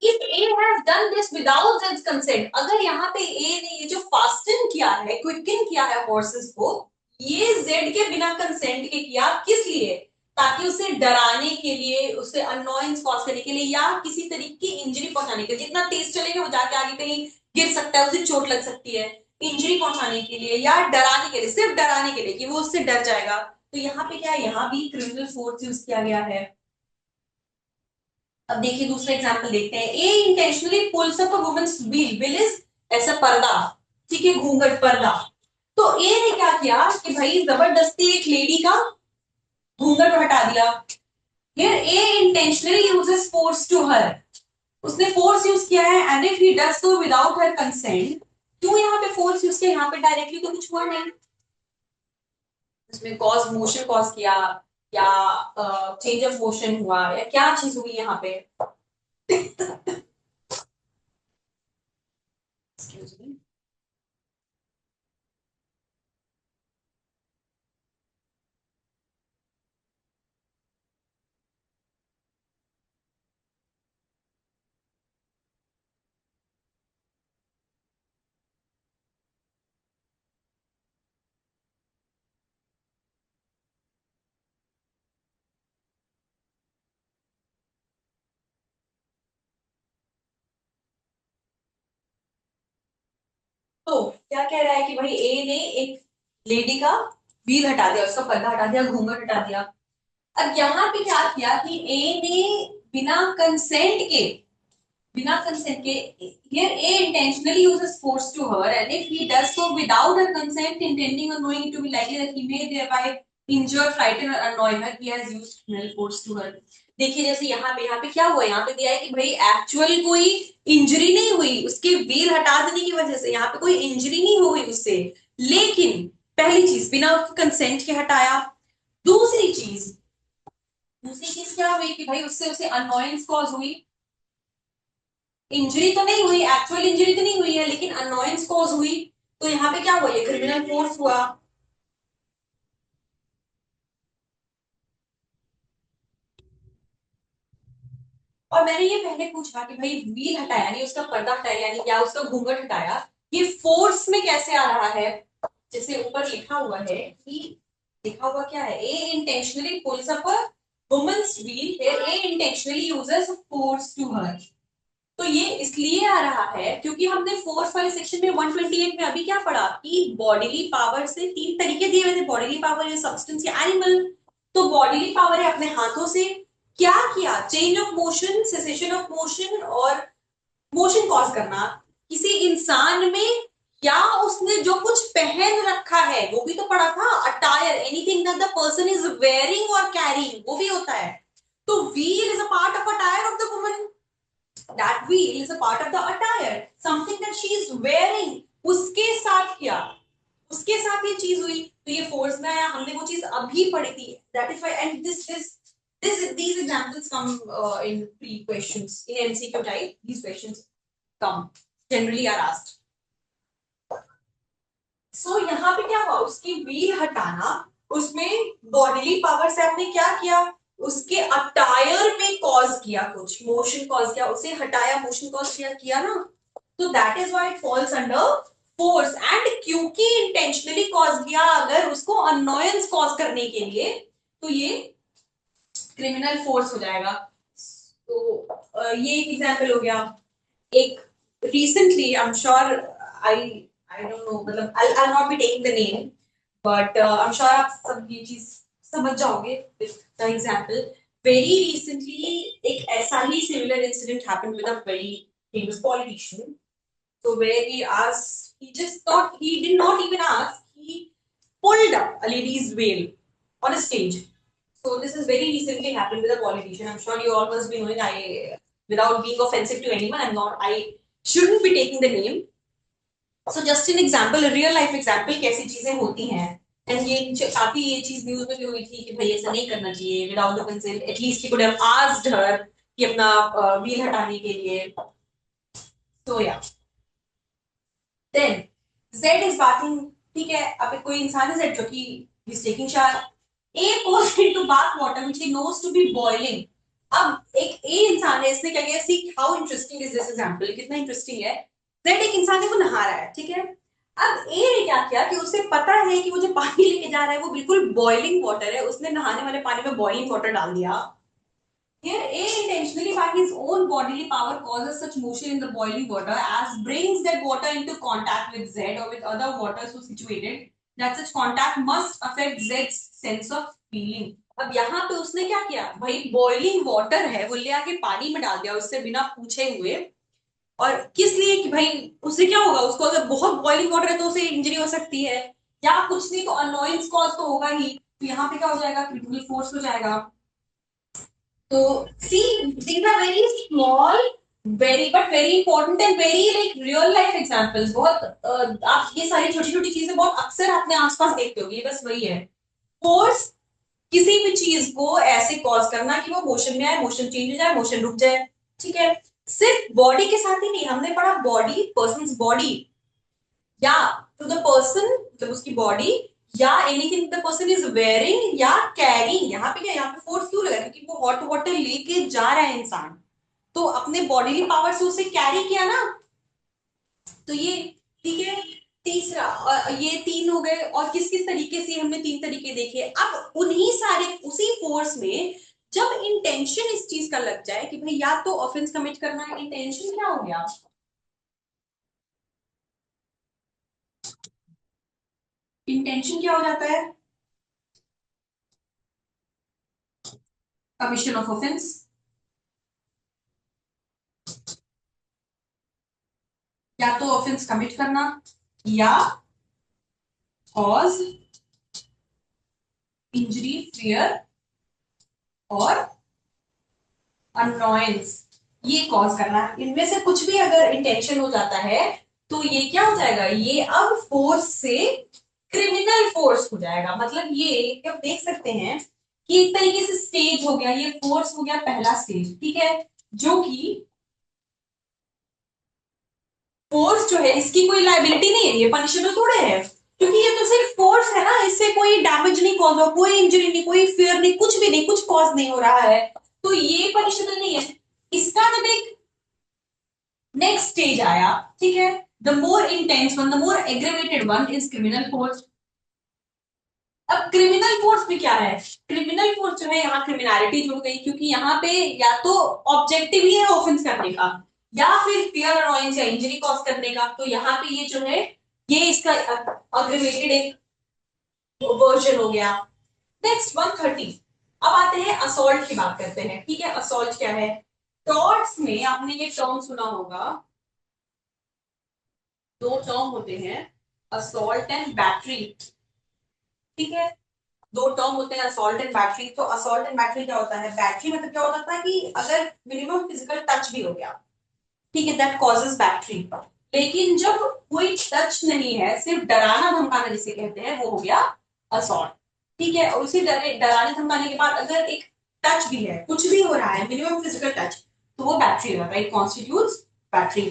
Speaker 1: if A has done this without Z's consent, अगर यहाँ पे A ने ये जो फास्टन किया है, क्विकन किया है हॉर्सेस को, ये Z के बिना कंसेंट के किया, किस लिए, ताकि उसे डराने के लिए, उसे अननोयंस कॉज करने के लिए, या किसी तरीके की इंजरी पहुंचाने के लिए। जितना तेज चलेगा वो जाके आगे कहीं गिर सकता है, उसे चोट लग सकती है, इंजरी पहुंचाने के लिए या डराने के लिए, सिर्फ डराने के लिए कि वो उससे डर जाएगा। तो यहाँ पे क्या है, यहाँ भी क्रिमिनल फोर्स यूज किया गया है। अब देखिए दूसरा एग्जांपल देखते हैं। A intentionally pulls up a woman's veil, veil is ऐसा पर्दा, ठीक है, घूंघट पर्दा। तो ए ने क्या किया कि भाई जबरदस्ती एक लेडी का घूंघट हटा दिया। Here A intentionally uses force to her, उसने फोर्स यूज किया है, and if he does so without her consent. क्यों यहाँ पे फोर्स यूज किया, यहाँ पे डायरेक्टली तो कुछ हुआ नहीं, उसमें कॉज मोशन कॉज किया, या चेंज ऑफ मोशन हुआ, या क्या चीज हुई यहाँ पे। Excuse me. तो क्या कह रहा है कि भाई ए ने एक लेडी का व्हील हटा दिया, उसका पर्दा हटा दिया, घूंघट हटा दिया। अब यहाँ पे क्या किया कि ए ने बिना कंसेंट के, बिना कंसेंट के, here A intentionally uses force to her, and if he does so without her consent, intending or knowing it to be likely that he may thereby injure, frighten or annoy her, he has used criminal force to her। देखिए जैसे यहाँ पे क्या हुआ, यहाँ पे दिया है कि भाई एक्चुअल कोई इंजरी नहीं हुई, उसके व्हील हटा देने की वजह से यहाँ पे कोई इंजरी नहीं हुई उससे, लेकिन पहली चीज बिना कंसेंट के हटाया। दूसरी चीज, दूसरी चीज क्या हुई कि भाई उससे उसे अनोयंस कॉज हुई। इंजरी तो नहीं हुई, एक्चुअल इंजरी तो नहीं हुई है, लेकिन अनोयंस कॉज हुई, तो यहाँ पे क्या हुआ, ये क्रिमिनल फोर्स हुआ। और मैंने ये पहले पूछा कि भाई व्हील हटाया, यानी उसका पर्दा हटाया, यानी या उसका घूंघट हटाया, ये फोर्स में कैसे आ रहा है। जैसे ऊपर लिखा हुआ है कि, लिखा हुआ क्या है, A intentionally pulls up a woman's veil, A intentionally uses force to her. तो ये इसलिए आ रहा है क्योंकि हमने फोर्स वाले सेक्शन में 128 में अभी क्या पढ़ा कि बॉडीली पावर से तीन तरीके दिए हुए थे, बॉडीली पावर या सब्सटेंस या एनिमल। तो बॉडीली पावर है अपने हाथों से क्या किया, change of motion, cessation of motion और मोशन कॉज करना किसी इंसान में, या उसने जो कुछ पहन रखा है वो भी तो पढ़ा था, attire, anything that the person is wearing और कैरिंग, वो भी होता है। तो wheel is a part of attire of the woman, that wheel is a part of the attire, something that she is wearing, उसके साथ किया, उसके साथ ये चीज हुई, तो ये फोर्स में आया, हमने वो चीज अभी पढ़ी थी। that is why, and these examples come in pre questions in MCQ type, these questions come generally are asked। सो यहाँ पे क्या हुआ, उसकी व्हील हटाना, उसमें बॉडीली पावर से आपने क्या किया, उसके अटायर में कॉज किया, कुछ मोशन कॉज किया, उसे हटाया, मोशन कॉज किया ना, तो that is why it falls under force. And क्योंकि इंटेंशनली कॉज किया, अगर उसको अननोयंस कॉज करने के लिए, तो ये क्रिमिनल फोर्स हो जाएगा। तो ये एक एग्जांपल हो गया। एक recently I'm sure I I don't know, मतलब I'll not be taking the name, but I'm sure आप सब ये चीज समझ जाओगे with the example. Very recently एक ऐसा ही similar incident happened with a very famous politician. So where he asked, he did not even ask, he pulled up a lady's veil on a stage. So this is very recently happened with a politician. I'm sure you all must be knowing. Without being offensive to anyone, I shouldn't be taking the name. So just an example, a real life example, कैसी चीजें होती हैं। And ये काफी ये चीज news में भी हुई थी कि भाई ऐसा नहीं करना चाहिए, without the consent, at least he could have asked her कि अपना व्हील हटाने के लिए। तो या देन Z इज बाथिंग, ठीक है, अब कोई इंसान है Z जो कि is taking shower, A goes into bath water which he knows to be boiling। अब एक A इंसान है, इसने क्या किया, see how interesting is this example, कितना इंटरेस्टिंग है। Z एक इंसान है, वो नहा रहा है, ठीक है। अब A ने क्या किया कि उसे पता है कि वो जो पानी लेके जा रहा है वो बिल्कुल बॉइलिंग वाटर है, उसने नहाने वाले पानी में बॉइलिंग वाटर डाल दिया। Here, A intentionally by his own bodily power causes such motion in the boiling water as brings that water into contact with Z or with other water so situated that such contact must affect Z's sense of feeling। अब यहाँ पे उसने क्या किया भाई, boiling water है, वो ले आके पानी में डाल दिया उससे बिना पूछे हुए। और किस लिए कि भाई उससे क्या होगा, उसको अगर बहुत बॉइलिंग वाटर है तो उसे इंजरी हो सकती है, या कुछ नहीं तो अनोइंस कॉज तो होगा ही। तो यहाँ पे क्या हो जाएगा, क्रिटिकल फोर्स हो जाएगा। तो see, these are very small, very but very important and very like real life examples। बहुत आप ये सारी छोटी छोटी चीजें बहुत अक्सर अपने आसपास देखते होगे, बस वही है फोर्स। किसी भी चीज को ऐसे कॉज करना कि वो मोशन में आए, मोशन चेंज हो जाए, मोशन रुक जाए, ठीक है। सिर्फ बॉडी के साथ ही नहीं, हमने पढ़ा बॉडी, पर्सन बॉडी, या टू द पर्सन मतलब उसकी बॉडी, या anything the person is wearing या कैरिंग। यहाँ पे क्या, यहाँ पे फोर्स क्यों लगा, क्योंकि वो हॉट वाटर लेके जा रहा है इंसान, तो अपने बॉडीली पावर से उसे कैरी किया ना। तो ये ठीक है। तीसरा, ये तीन हो गए, और किस किस तरीके से हमने तीन तरीके देखे। अब उन्हीं सारे उसी फोर्स में जब इंटेंशन इस चीज का लग जाए कि भाई या तो ऑफेंस कमिट करना है, इंटेंशन क्या हो गया, इंटेंशन क्या हो जाता है, कमिशन ऑफ ऑफेंस। या तो ऑफेंस कमिट करना, या कॉज इंजरी, फियर और अननोयंस, ये कॉज करना, इनमें से कुछ भी अगर इंटेंशन हो जाता है तो ये क्या हो जाएगा, ये अब फोर्स से क्रिमिनल फोर्स हो जाएगा। मतलब ये आप देख सकते हैं कि एक तरीके से स्टेज हो गया, ये फोर्स हो गया पहला स्टेज, ठीक है, जो कि फोर्स जो है इसकी कोई लाइबिलिटी नहीं है, ये पनिशेबल थोड़े है, क्योंकि ये तो सिर्फ फोर्स है ना, इससे कोई डैमेज नहीं कॉज हो, कोई इंजरी नहीं, कोई फेयर नहीं, कुछ भी नहीं, कुछ कॉज नहीं हो रहा है, तो ये पनिशेबल नहीं है। इसका जब एक नेक्स्ट स्टेज आया, ठीक है, the more intense one, the more aggravated one is criminal force. अब क्रिमिनल फोर्स में क्या है, क्रिमिनल फोर्स जो है यहाँ क्रिमिनलिटी जुड़ गई, क्योंकि यहाँ पे या तो ऑब्जेक्टिव ही है ऑफेंस करने का, या फिर फियर अनॉयंस या इंजरी कॉज करने का। तो यहाँ पे ये जो है, ये इसका अग्रेवेटेड एक वर्जन हो गया। नेक्स्ट 130। अब आते हैं असॉल्ट की बात करते हैं, ठीक है। असॉल्ट क्या है, टॉर्ट्स में आपने ये टर्म सुना होगा, दो टर्म होते हैं, असॉल्ट एंड बैटरी, ठीक है। दो टर्म होते हैं असॉल्ट एंड बैटरी। तो असॉल्ट एंड बैटरी क्या होता है, बैटरी मतलब क्या होता है कि अगर मिनिमम फिजिकल टच भी हो गया, ठीक है, दैट कॉजेस बैटरी। लेकिन जब कोई टच नहीं है, सिर्फ डराना धमकाना जिसे कहते हैं, वो हो गया असॉल्ट, ठीक है। और उसी डराने धमकाने के बाद अगर एक टच भी है, कुछ भी हो रहा है, मिनिमम फिजिकल टच, तो वो बैटरी होगा, राइट, कॉन्स्टिट्यूट्स बैटरी।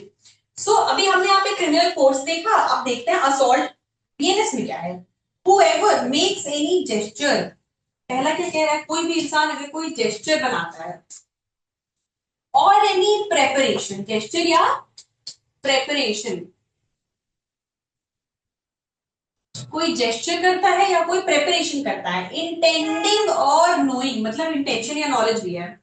Speaker 1: सो अभी हमने यहाँ पे क्रिमिनल फोर्स देखा, अब देखते हैं असॉल्ट। बीएनएस में क्या है, whoever makes any gesture, पहला क्या कह रहा है, कोई भी इंसान अगर कोई जेस्चर बनाता है और एनी प्रेपरेशन, जेस्चर या प्रेपरेशन, कोई जेस्चर करता है या कोई प्रेपरेशन करता है, इंटेंडिंग और नोइंग, मतलब इंटेंशन या नॉलेज भी है,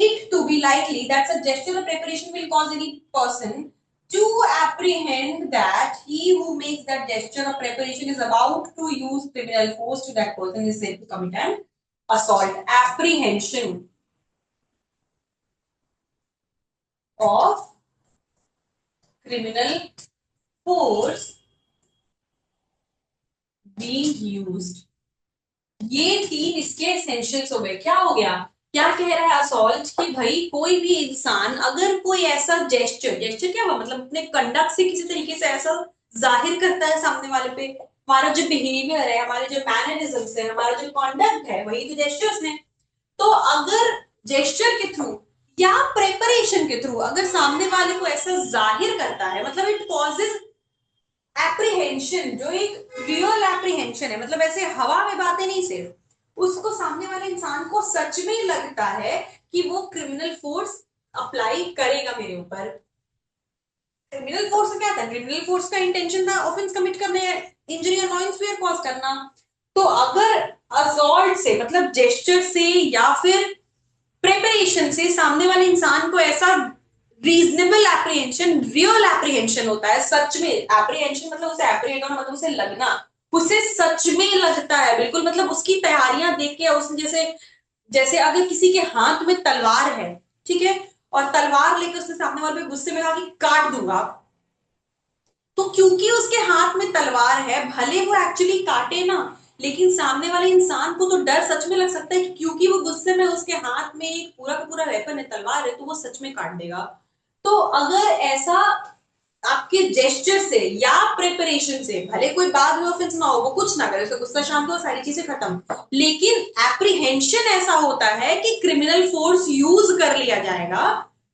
Speaker 1: it to be likely that such gesture or preparation will cause any person to apprehend that he who makes that gesture or preparation is about to use criminal force to that person is said to commit an assault. Apprehension of criminal force being used. ये तीन इसके essentials हो गए। क्या हो गया, क्या कह रहा है असॉल्ट कि भाई कोई भी इंसान अगर कोई ऐसा जेस्चर, जेस्चर क्या हुआ, मतलब अपने कंडक्ट से किसी तरीके से ऐसा जाहिर करता है सामने वाले पे, हमारा जो बिहेवियर है, हमारे जो मैनरिज्म्स है, हमारा जो कॉन्डक्ट है, वही तो जेस्चर्स हैं। तो अगर जेस्चर के थ्रू या प्रेपरेशन के थ्रू अगर सामने वाले को ऐसा जाहिर करता है, मतलब इट कॉजेज एप्रीहेंशन, जो एक रियल एप्रीहेंशन है, मतलब ऐसे हवा में बातें नहीं, सिर्फ उसको सामने वाले इंसान को सच में लगता है कि वो क्रिमिनल फोर्स अप्लाई करेगा मेरे ऊपर। क्रिमिनल फोर्स क्या था, क्रिमिनल फोर्स का इंटेंशन था ऑफेंस कमिट करने, इंजरी अनॉयंस फेयर कॉज करना। तो अगर असॉल्ट से मतलब जेस्चर से या फिर प्रिपरेशन से सामने वाले इंसान को ऐसा रीजनेबल एप्रीहेंशन, रियल एप्रीहेंशन होता है, सच में एप्रीहेंशन मतलब उसे एप्रीहेंड होना, मतलब उसे लगना, उसे सच में लगता है बिल्कुल, मतलब उसकी तैयारियां देख के उसने जैसे, जैसे अगर किसी के हाथ में तलवार है, ठीक है, और तलवार लेकर उसने सामने वाले पे गुस्से में कहा कि काट दूंगा, तो क्योंकि उसके हाथ में तलवार है, भले वो एक्चुअली काटे ना, लेकिन सामने वाले इंसान को तो डर सच में लग सकता है कि क्योंकि वो गुस्से में, उसके हाथ में एक पूरा का पूरा वेपन है, तलवार है, तो वो सच में काट देगा। तो अगर ऐसा आपके जेस्चर से या प्रिपरेशन से, भले कोई बाद में ऑफेंस ना हो, वो कुछ ना करे, उसका गुस्सा शांत हो, सारी चीजें खत्म, लेकिन एप्रीहेंशन ऐसा होता है कि क्रिमिनल फोर्स यूज कर लिया जाएगा,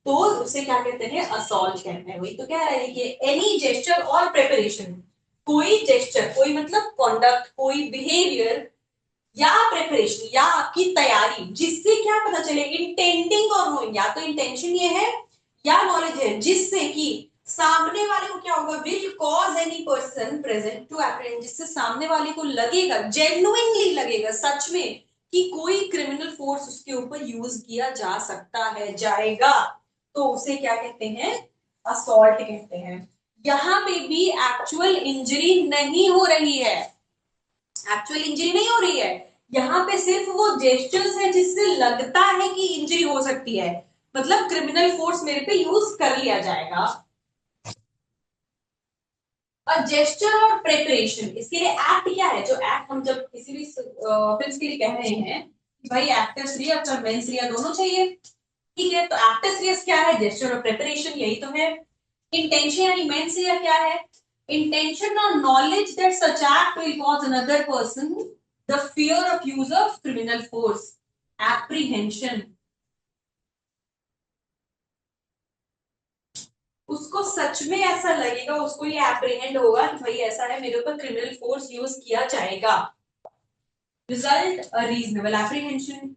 Speaker 1: तो उसे क्या कहते हैं, असॉल्ट कहते हैं। वही तो कह रहे हैं कि एनी जेस्चर और प्रिपरेशन, कोई जेस्चर, कोई मतलब कॉन्डक्ट, कोई बिहेवियर या प्रिपरेशन या आपकी तैयारी, जिससे क्या पता चले, इंटेंडिंग और नोइंग, या तो इंटेंशन ये है या नॉलेज है, जिससे कि सामने वाले को क्या होगा, will cause any person present to apprehend, जिससे सामने वाले को लगेगा, जेन्युइनली लगेगा सच में कि कोई क्रिमिनल फोर्स उसके ऊपर यूज किया जा सकता है, जाएगा, तो उसे क्या कहते हैं, असॉल्ट कहते हैं। यहां पे भी एक्चुअल इंजरी नहीं हो रही है, एक्चुअल इंजरी नहीं हो रही है, यहाँ पे सिर्फ वो जेस्चर्स है जिससे लगता है कि इंजरी हो सकती है, मतलब क्रिमिनल फोर्स मेरे पे यूज कर लिया जाएगा। और जेस्चर और प्रेपरेशन, इसके लिए एक्ट क्या है, जो एक्ट हम जब किसी भी फिल्म के लिए कह रहे हैं कि भाई एक्टर्स रियस और मेंस रिया दोनों चाहिए, ठीक है, तो एक्टर्स रियस क्या है, जेस्चर और प्रेपरेशन, यही तो है। इंटेंशन यानी मेंस रिया क्या है, intention or knowledge that such act will cause another person the fear of use of criminal force, apprehension, उसको सच में ऐसा लगेगा, उसको ये एप्रीहेंड होगा कि भाई ऐसा है, मेरे ऊपर क्रिमिनल फोर्स यूज किया जाएगा। Result a reasonable apprehension,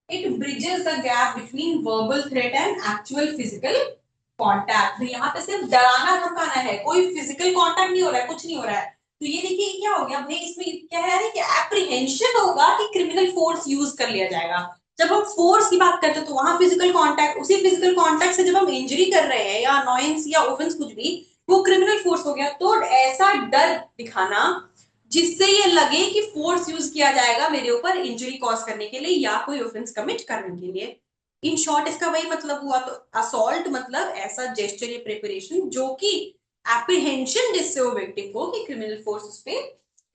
Speaker 1: it bridges the gap between verbal threat and actual physical contact। यहाँ पे सिर्फ डराना धमकाना है, कोई फिजिकल कांटेक्ट नहीं हो रहा है, कुछ नहीं हो रहा है। तो ये देखिए क्या हो गया भाई, इसमें क्या है कि एप्रीहेंशन होगा कि क्रिमिनल फोर्स यूज कर लिया जाएगा। जब हम फोर्स की बात करते हैं तो वहां फिजिकल कांटेक्ट, उसी फिजिकल कांटेक्ट से जब हम इंजरी कर रहे हैं या अनोयंस या ऑफेंस कुछ भी, वो क्रिमिनल फोर्स हो गया। तो ऐसा डर दिखाना जिससे ये लगे कि फोर्स यूज किया जाएगा मेरे ऊपर इंजरी कॉज करने के लिए या कोई ऑफेंस कमिट करने के लिए। इन शॉर्ट इसका वही मतलब हुआ। तो असॉल्ट मतलब ऐसा जेस्चर या प्रिपरेशन जो कि एप्रीहेंशन जिससे वो व्यक्ति को कि क्रिमिनल फोर्स उस पे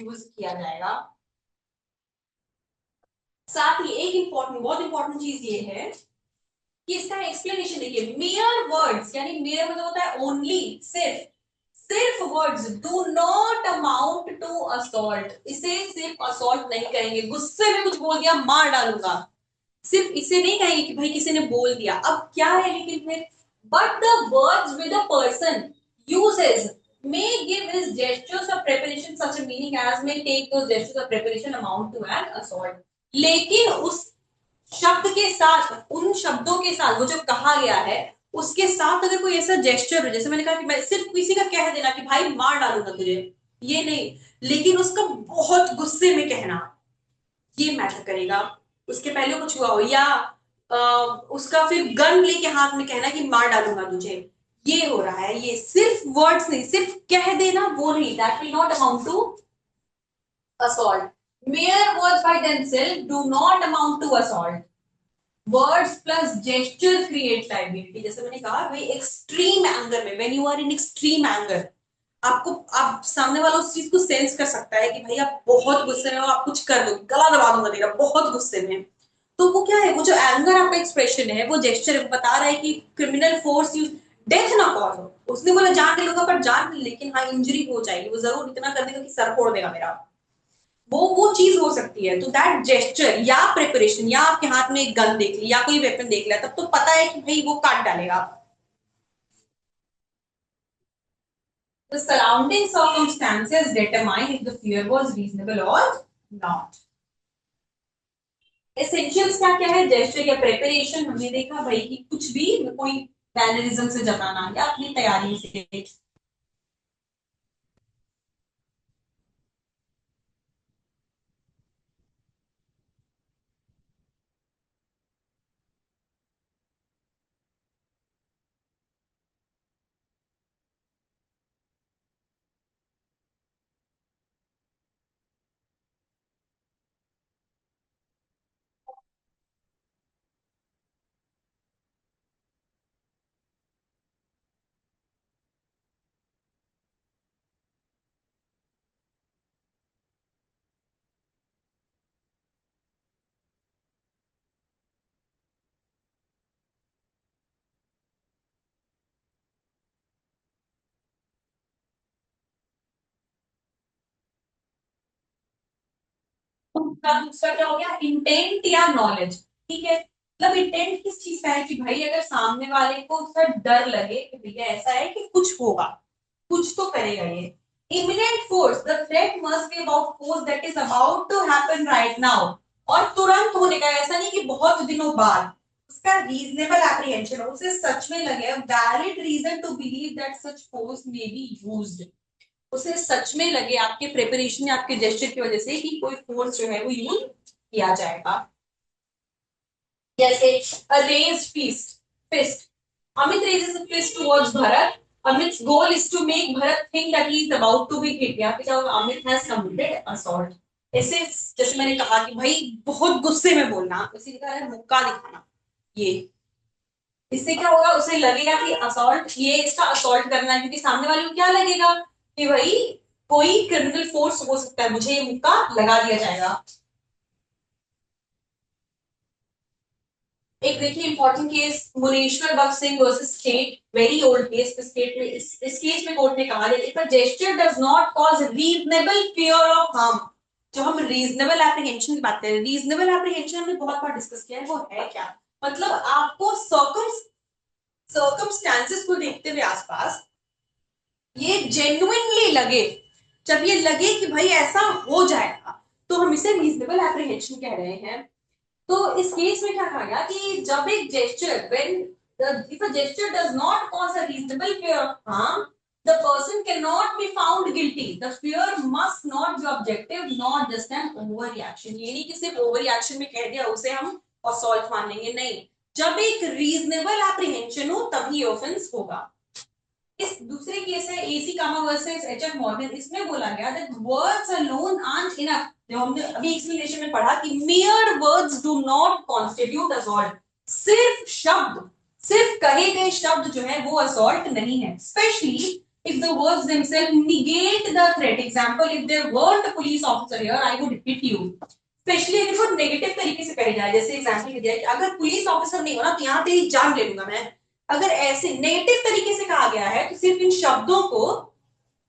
Speaker 1: यूज किया जाएगा। साथ ही एक इंपॉर्टेंट, बहुत इंपॉर्टेंट चीज ये है कि इसका एक्सप्लेनेशन देखिए, मेयर वर्ड्स यानी मेयर मतलब होता है ओनली, सिर्फ, सिर्फ words do not amount to assault, इसे सिर्फ असॉल्ट नहीं करेंगे, गुस्से में कुछ बोल दिया मार डालूंगा, सिर्फ इसे नहीं कहेंगे कि भाई किसी ने बोल दिया, अब क्या है लेकिन फिर, but the words with a person uses may give his gestures of preparation such a meaning as may take those gestures of preparation amount to an assault। लेकिन उस शब्द के साथ, उन शब्दों के साथ वो जो कहा गया है उसके साथ अगर कोई ऐसा जेस्चर हो, जैसे मैंने कहा कि मैं सिर्फ किसी का कह देना कि भाई मार डालूंगा तुझे, ये नहीं, लेकिन उसका बहुत गुस्से में कहना, ये मैटर करेगा। उसके पहले कुछ हुआ हो, या उसका फिर गन लेके हाथ में कहना कि मार डालूंगा तुझे, ये हो रहा है। ये सिर्फ वर्ड्स नहीं, सिर्फ कह देना वो नहीं, that will not amount to assault। mere words by themselves do not amount to assault। Words plus gesture create liability. जैसे मैंने कहा भाई एक्सट्रीम एंगर में, when you are in extreme anger, आपको, आप सामने वाला उस चीज को सेंस कर सकता है कि भाई आप बहुत गुस्से में हो, आप कुछ कर दो, गला दबा दूंगा तेरा, बहुत गुस्से में। तो वो क्या है, वो जो एंगर आपका एक्सप्रेशन है, वो जेस्चर बता रहा है कि क्रिमिनल फोर्स यूज, डेथ ना कॉज हो, उसने बोला जान ले लूंगा पर जान नहीं, लेकिन हाँ इंजरी हो जाएगी, वो जरूर इतना कर देगा कि सर फोड़ देगा मेरा, वो चीज हो सकती है। तो दैट जेस्चर या प्रिपरेशन, या आपके हाथ में एक गन देख ली या कोई वेपन देख लिया, तब तो पता है कि भाई वो काट डालेगा। The surrounding circumstances determine if the fear was reasonable or not। Essentials क्या क्या है, जेस्चर या प्रिपरेशन, हमने देखा भाई कि कुछ भी कोई मैनरिज्म से जताना या अपनी तैयारी से। दूसरा दूसरा क्या हो गया, इंटेंट या नॉलेज। ठीक है, मतलब इंटेंट किस चीज का है कि भाई अगर सामने वाले को उसका डर लगे कि भैया ऐसा है कि कुछ होगा, कुछ तो करेगा ये। Imminent force, the threat must be about force that is about to happen right now. और तुरंत होने का, ऐसा नहीं कि बहुत दिनों बाद। उसका रीजनेबल एप्रीहेंशन हो, उसे सच में लगे, valid reason to believe that such force may be used. उसे सच में लगे आपके प्रिपरेशन या आपके जेस्चर की वजह से कि कोई फोर्स जो है वो यूज किया जाएगा। जैसे a raised fist, Amit raises a fist towards Bharat। Amit's goal is to make Bharat think that he is about to be hit, या फिर Amit has committed assault। ऐसे जैसे मैंने कहा कि भाई बहुत गुस्से में बोलना, इसी का है मुक्का दिखाना, ये इससे क्या होगा, उसे लगेगा कि असॉल्ट, ये इसका असॉल्ट करना है, क्योंकि सामने वाले को क्या लगेगा कि भाई कोई क्रिमिनल फोर्स हो सकता है, मुझे ये मुक्का लगा दिया जाएगा। एक देखिए important case, Muneshwar Bhagat Singh versus state, very old case. State में इस केस में कोर्ट ने कहा है if a gesture does not cause reasonable fear of harm. जो हम रीजनेबल एप्रीहेंशन की बात करें, रीजनेबल एप्रीहेंशन हमने बहुत बार डिस्कस किया है, वो है क्या, मतलब आपको सर्कमस्टांसेस को देखते हुए आसपास ये जेन्युइनली लगे, जब ये लगे कि भाई ऐसा हो जाएगा, तो हम इसे रीजनेबल एप्रीहेंशन कह रहे हैं। तो इस केस में क्या कहा गया कि जब एक gesture, when if a gesture does not cause a reasonable fear of harm, the person cannot be found guilty। The fear must not be objective, not just an overreaction। ये नहीं कि सिर्फ overreaction में कह दिया उसे हम assault मान लेंगे, नहीं, जब एक reasonable apprehension हो तभी ऑफेंस होगा। इस दूसरे केस है एसी कामा वर्सेस एचएफ मॉर्गन, इसमें बोला गया that words alone aren't enough. जो हमने अभी एक्सप्लेनेशन में पढ़ा कि mere words do not constitute assault। सिर्फ शब्द, सिर्फ कहे गए शब्द जो है वो असॉल्ट नहीं है, specially if the words themselves negate the threat। example, if there weren't a police officer here I would hit you। Specially अगर वो नेगेटिव तरीके से कहे जाए, जैसे एग्जांपल दिया कि अगर पुलिस ऑफिसर नहीं होना तो यहाँ तेरी जान ले लूंगा मैं, अगर ऐसे नेगेटिव तरीके से कहा गया है तो सिर्फ इन शब्दों को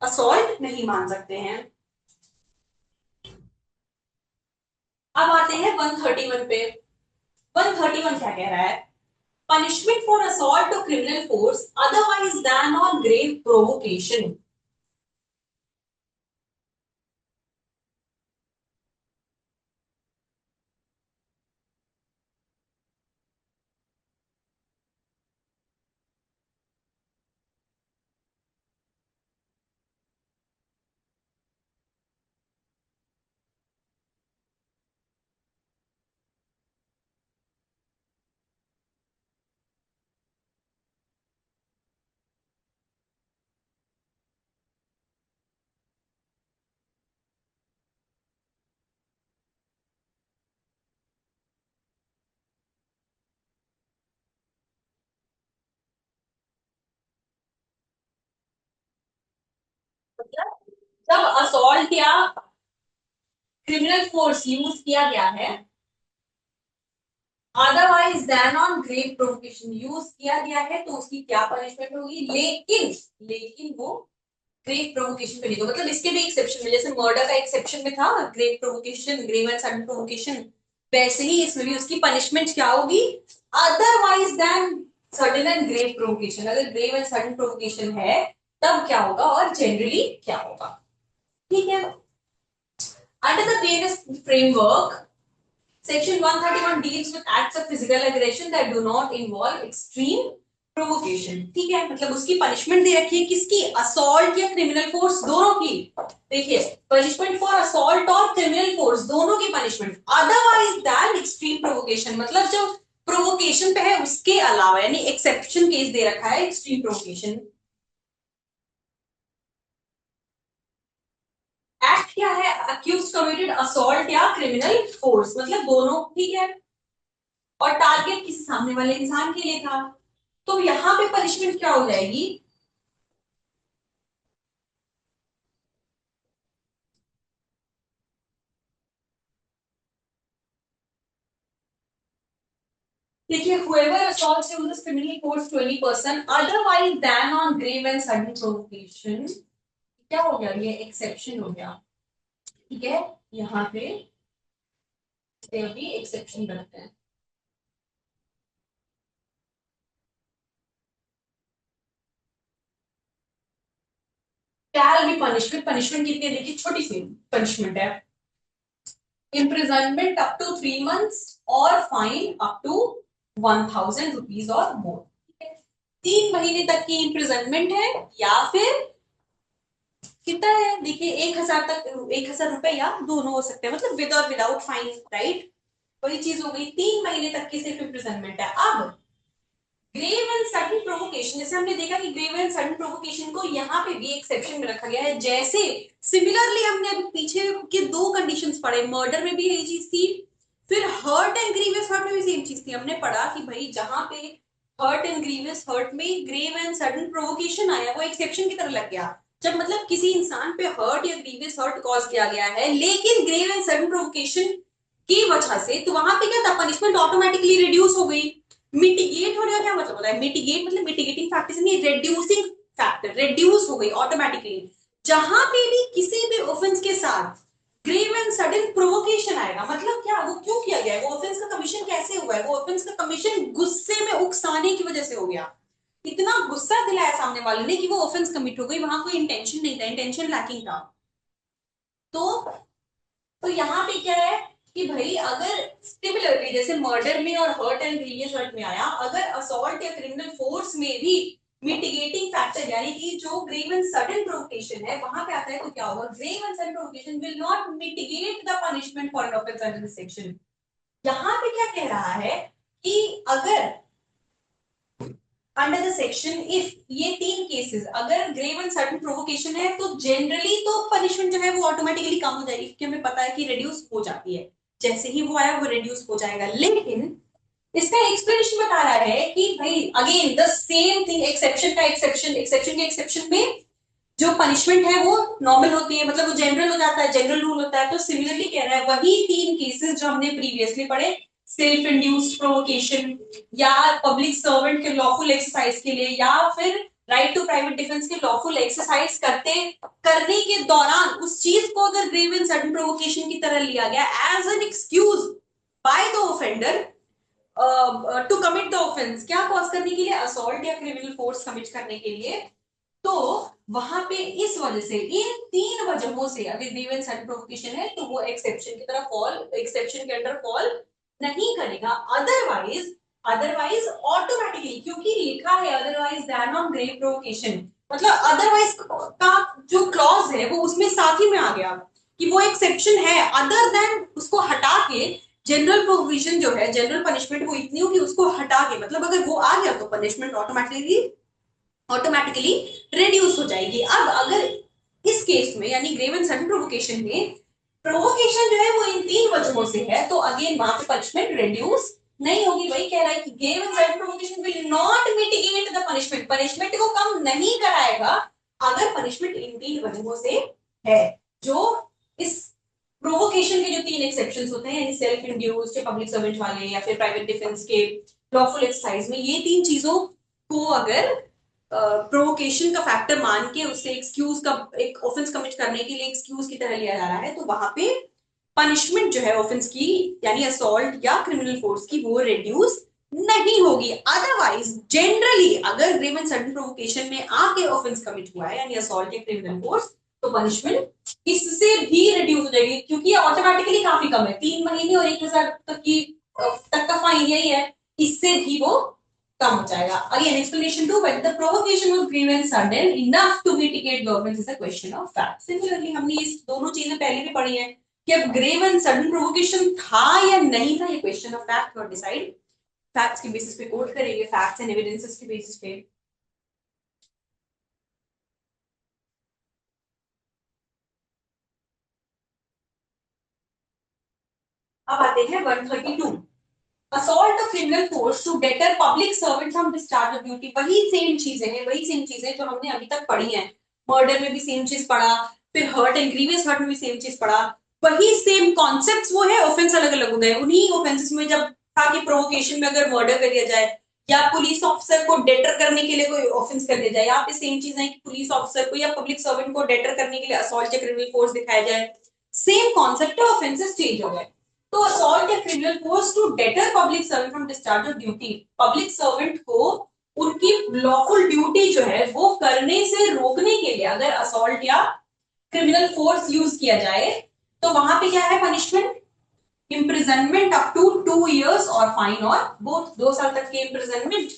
Speaker 1: असॉल्ट नहीं मान सकते हैं। अब आते हैं 131 पे। 131 क्या कह रहा है? Punishment for assault to criminal force otherwise then on grave provocation. मतलब जब असॉल्ट या क्रिमिनल फोर्स यूज किया गया है, otherwise then on grave provocation use किया गया है, तो उसकी क्या पनिशमेंट होगी? लेकिन लेकिन वो ग्रेव प्रोवोकेशन पे नहीं। तो मतलब इसके भी एक्सेप्शन में, जैसे मर्डर का एक्सेप्शन में था grave provocation, grave and sudden provocation, वैसे ही इसमें भी उसकी पनिशमेंट क्या होगी? Otherwise then sudden and grave provocation. अगर ग्रेव एंड सडन प्रोवोकेशन है तब क्या होगा और जनरली क्या होगा। ठीक है। Under the BNS framework, Section 131 deals with acts of physical aggression that do not involve extreme provocation। ठीक है, मतलब उसकी पनिशमेंट दे रखी है किसकी? असॉल्ट या क्रिमिनल फोर्स, दोनों की। देखिए, पनिशमेंट फॉर असॉल्ट और क्रिमिनल फोर्स दोनों की punishment otherwise that extreme provocation, मतलब जो प्रोवोकेशन पे है उसके अलावा, यानी एक्सेप्शन केस दे रखा है एक्सट्रीम प्रोवोकेशन। एक्ट क्या है? अक्यूज कमिटेड असॉल्ट या क्रिमिनल फोर्स, मतलब दोनों। ठीक है, और टारगेट किसी सामने वाले इंसान के लिए था, तो यहां पे पनिशमेंट क्या हो जाएगी? देखिए, whoever assaults uses criminal force to any person otherwise than on grave and sudden provocation, क्या हो गया? ये एक्सेप्शन हो गया। ठीक है, यहाँ पे भी एक्सेप्शन करते हैं। शैल बी पनिशमेंट, पनिशमेंट कितनी है? देखिए, छोटी सी पनिशमेंट है, imprisonment up to 3 months और फाइन अप टू 1000 रुपीज और मोर। 3 महीने तक की इम्प्रिजनमेंट है, या फिर कितना है? देखिए, 1000 तक, 1000 रुपए, या दोनों हो सकते हैं, मतलब विद और विदाउट फाइन, राइट? वही चीज हो गई, 3 महीने तक की सिर्फ इम्प्रिजनमेंट है। अब ग्रेव एंड सडन प्रोवोकेशन, जैसे हमने देखा कि ग्रेव एंड सडन प्रोवोकेशन को यहाँ पे भी एक्सेप्शन में रखा गया है। जैसे सिमिलरली हमने अभी पीछे के दो कंडीशंस पढ़े, मर्डर में भी यही चीज थी, फिर हर्ट एंड ग्रीवियस हर्ट में भी सेम चीज थी। हमने पढ़ा कि भाई जहां पे हर्ट एंड ग्रीवियस हर्ट में ग्रेव एंड सडन प्रोवोकेशन आया, वो एक्सेप्शन की तरह लग गया। जब मतलब किसी इंसान पे हर्ट या ग्रीवियस हर्ट कॉज किया गया है, लेकिन ग्रेव एंड सडन प्रोवोकेशन की वजह से, तो वहां पे क्या था? पनिशमेंट ऑटोमेटिकली रिड्यूस हो गई। मिटिगेट होने का क्या मतलब होता है? मिटिगेट मतलब मिटिगेटिंग फैक्टर नहीं, रेड्यूसिंग फैक्टर, रेड्यूस हो गई ऑटोमेटिकली। जहां पे भी किसी भी ऑफेंस के साथ ग्रेव एंड सडन प्रोवोकेशन आएगा, मतलब क्या? वो क्यों किया गया है? वो ऑफेंस का कमीशन कैसे हुआ है? वो ऑफेंस का कमीशन गुस्से में उकसाने की वजह से हो गया। इतना गुस्सा दिलाया सामने वाले ने कि वो ऑफेंस कमिट हो गई, वहां कोई इंटेंशन नहीं था, इंटेंशन लैकिंग था। तो यहाँ पे क्या है कि भाई अगर सिमिलरली जैसे मर्डर में और हर्ट एंड ग्रीवियस हर्ट में आया, अगर असॉल्ट या क्रिमिनल फोर्स में भी मिटिगेटिंग फैक्टर, यानी कि जो ग्रेव एंड सडन प्रोवोकेशन है वहां पे आता है, तो क्या होगा? Grave and sudden provocation will not mitigate the punishment for an offence under this section. यहाँ पे क्या कह रहा है कि अगर अंडर द सेक्शन, इफ ये तीन केसेस, अगर ग्रेव एंड सडन प्रोवोकेशन है, तो जनरली तो पनिशमेंट जो है वो ऑटोमेटिकली कम हो जाएगी, क्योंकि हमें पता है कि रिड्यूस हो जाती है। जैसे ही वो आया वो रिड्यूस हो जाएगा। लेकिन इसका एक्सप्लेनेशन बता रहा है कि भाई again the same thing, exception का एक्सेप्शन, एक्सेप्शन के एक्सेप्शन में जो पनिशमेंट है वो नॉर्मल होती है, मतलब वो जनरल हो जाता है, जनरल रूल होता है। तो सिमिलरली कह रहा है वही तीन केसेस जो हमने प्रीवियसली पढ़े, सेल्फ इंड्यूस्ड प्रोवोकेशन, या पब्लिक सर्वेंट के लॉफुल एक्सरसाइज के लिए, या फिर राइट टू प्राइवेट डिफेंस के लॉफुल एक्सरसाइज करने के दौरान उस चीज को अगर ग्रेव एंड सडन प्रोवोकेशन की तरह लिया गया as an excuse by the offender, to commit the offence, क्या कॉज करने के लिए, असॉल्ट या क्रिमिनल फोर्स कमिट करने के लिए। तो वहां पे इस वजह से, इन तीन वजहों से अगर ग्रीवेंस एंड प्रोवोकेशन है तो वो एक्सेप्शन की तरह फॉल, एक्सेप्शन के अंडर फॉल नहीं करेगा। अदरवाइज, अदरवाइज ऑटोमेटिकली, क्योंकि लिखा है otherwise than on grave provocation, मतलब अदरवाइज का जो क्लॉज है वो उसमें साथ ही में आ गया कि वो एक्सेप्शन है, अदर देन उसको हटा के जनरल प्रोविजन जो है, जनरल पनिशमेंट वो इतनी होगी, उसको हटा के, मतलब अगर वो आ गया तो पनिशमेंट ऑटोमेटिकली ऑटोमेटिकली रिड्यूस हो जाएगी। अब अगर इस केस में यानी ग्रेव एंड सडन प्रोवोकेशन में प्रोवोकेशन जो है वो इन तीन वजहों से है, तो अगेन वहां पे पनिशमेंट रिड्यूस नहीं होगी। वही कह रहा है कि grave and sudden provocation will not mitigate the punishment, punishment को कम नहीं कराएगा अगर पनिशमेंट इन तीन वजहों से है। जो इस प्रोवोकेशन के जो तीन एक्सेप्शंस होते हैं, यानी सेल्फ इंड्यूस्ड, पब्लिक सर्वेंट वाले या फिर प्राइवेट डिफेंस के लॉफुल एक्सरसाइज में, ये तीन चीजों को अगर प्रोवोकेशन का फैक्टर मान के उससे एक्सक्यूज का, एक ऑफेंस कमिट करने के लिए एक्सक्यूज की तरह लिया जा रहा है, तो वहां पे पनिशमेंट जो है ऑफेंस की यानी असॉल्ट या क्रिमिनल फोर्स की वो रिड्यूस नहीं होगी। अदरवाइज जनरली अगर ग्रेव एंड सडन प्रोवोकेशन में आके ऑफेंस कमिट हुआ है यानी असॉल्ट या क्रिमिनल फोर्स, तो पनिशमेंट इससे भी रिड्यूस हो जाएगी, क्योंकि ये ऑटोमेटिकली काफी कम है, 3 महीने और 1,000 तक की तक का फाइन यही है, इससे भी वो कम हो जाएगा। Again explanation to, when the provocation of grievance sudden enough to mitigate the offence is a question of fact. Similarly हमने इस दोनों चीजें पहले भी पढ़ी है कि अब ग्रेव एंड सडन प्रोवोकेशन था या नहीं था, ये क्वेश्चन ऑफ फैक्ट और डिसाइड फैक्ट्स के बेसिस पे कोट करेंगे, फैक्ट्स एंड एविडेंसेस के बेसिस पे। अब आते हैं 132, assault of criminal force to deter public servant from discharge of duty. वही सेम चीजें हैं, वही सेम चीजें जो हमने अभी तक पढ़ी हैं। मर्डर में भी सेम चीज पढ़ा, फिर हर्ट एंड ग्रीवियस हर्ट में भी सेम चीज पढ़ा, वही सेम कॉन्सेप्ट्स वो है, ऑफेंस अलग अलग हो गए। उन्हीं ऑफेंसेस में जब था कि प्रोवोकेशन में अगर मर्डर कर दिया जाए या पुलिस ऑफिसर को डेटर करने के लिए कोई ऑफेंस कर दिया जाए, यहाँ पे सेम चीज है कि पुलिस ऑफिसर को या पब्लिक सर्वेंट को डेटर करने के लिए असॉल्ट या क्रिमिनल फोर्स दिखाया जाए, सेम कॉन्सेप्ट है, ऑफेंसेस चेंज हो गए। तो असॉल्ट या criminal force to deter public servant from discharge of duty, public servant को उनकी लॉफुल ड्यूटी जो है वो करने से रोकने के लिए अगर असॉल्ट या क्रिमिनल फोर्स यूज किया जाए, तो वहां पे क्या है punishment, imprisonment up to 2 years और फाइन, और बोथ 2 साल तक के इम्प्रिजनमेंट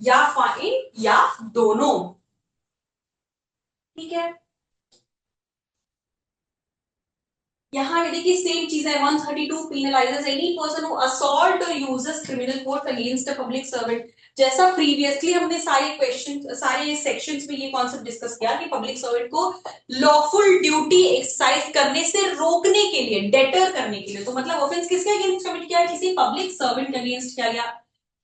Speaker 1: या फाइन या दोनों। ठीक है, यहाँ पे देखिए सेम चीज है, 132 penalizes any person who assault or uses criminal force against a public servant। जैसा प्रीवियसली हमने सारे क्वेश्चन सारे सेक्शंस में ये कॉन्सेप्ट डिस्कस किया कि पब्लिक सर्वेंट को लॉफुल ड्यूटी एक्सरसाइज करने से रोकने के लिए, डेटर करने के लिए, तो मतलब ऑफेंस किसके अगेंस्ट कमिट किया, किसी पब्लिक सर्वेंट अगेंस्ट किया गया।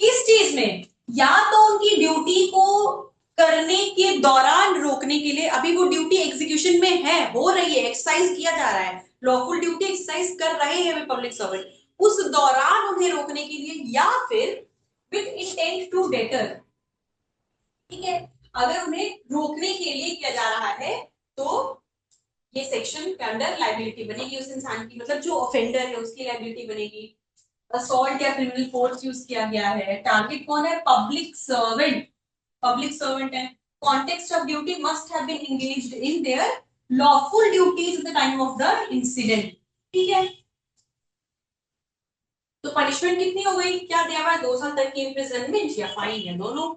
Speaker 1: किस चीज में, या तो उनकी ड्यूटी को करने के दौरान रोकने के लिए, अभी वो ड्यूटी एग्जीक्यूशन में है, हो रही है, एक्सरसाइज किया जा रहा है, लॉफुल ड्यूटी एक्सरसाइज कर रहे हैं वे पब्लिक सर्वेंट, उस दौरान उन्हें रोकने के लिए, या फिर विद इंटेंट टू डेटर। ठीक है, अगर उन्हें रोकने के लिए किया जा रहा है तो ये सेक्शन के अंडर लाइबिलिटी बनेगी उस इंसान की, मतलब जो ऑफेंडर है उसकी लाइबिलिटी बनेगी। असॉल्ट या क्रिमिनल फोर्स यूज किया गया है, टारगेट कौन है, पब्लिक सर्वेंट, पब्लिक सर्वेंट है, context of duty must have been engaged in their lawful duties at the time of the incident। ठीक है, तो पनिशमेंट कितनी हो गई, क्या दिया हुआ है, 2 साल तक की इम्प्रिजनमेंट या फाइन या दोनों।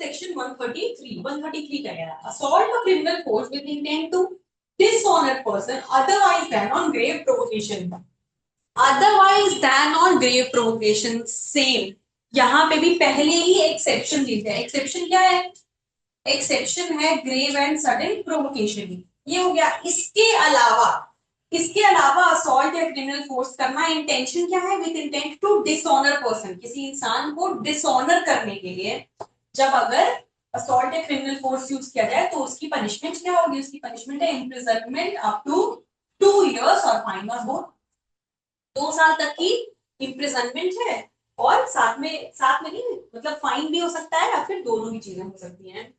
Speaker 1: सेक्शन 133 क्या कह रहा है? Assault a criminal force with intent to dishonour person otherwise then on grave provocation. Otherwise then on grave provocation same. यहाँ पे भी पहले ही एक्सेप्शन दी है। एक्सेप्शन क्या है? एक्सेप्शन है ग्रेव एंड सडन प्रोवोकेशन। ये हो गया। इसके अलावा असॉल्ट या क्रिमिनल फोर्स करना इंटेंशन क्या है? With intent to dishonour person, किसी इंसान को डिसऑनर करने के लिए जब अगर असॉल्ट या क्रिमिनल फोर्स यूज किया जाए तो उसकी पनिशमेंट क्या होगी? उसकी पनिशमेंट है इम्प्रिजनमेंट अप टू 2 years और फाइन और बोथ। 2 साल तक की इम्प्रिजनमेंट है और साथ में नहीं, मतलब फाइन भी हो सकता है या फिर दोनों ही चीजें हो सकती हैं।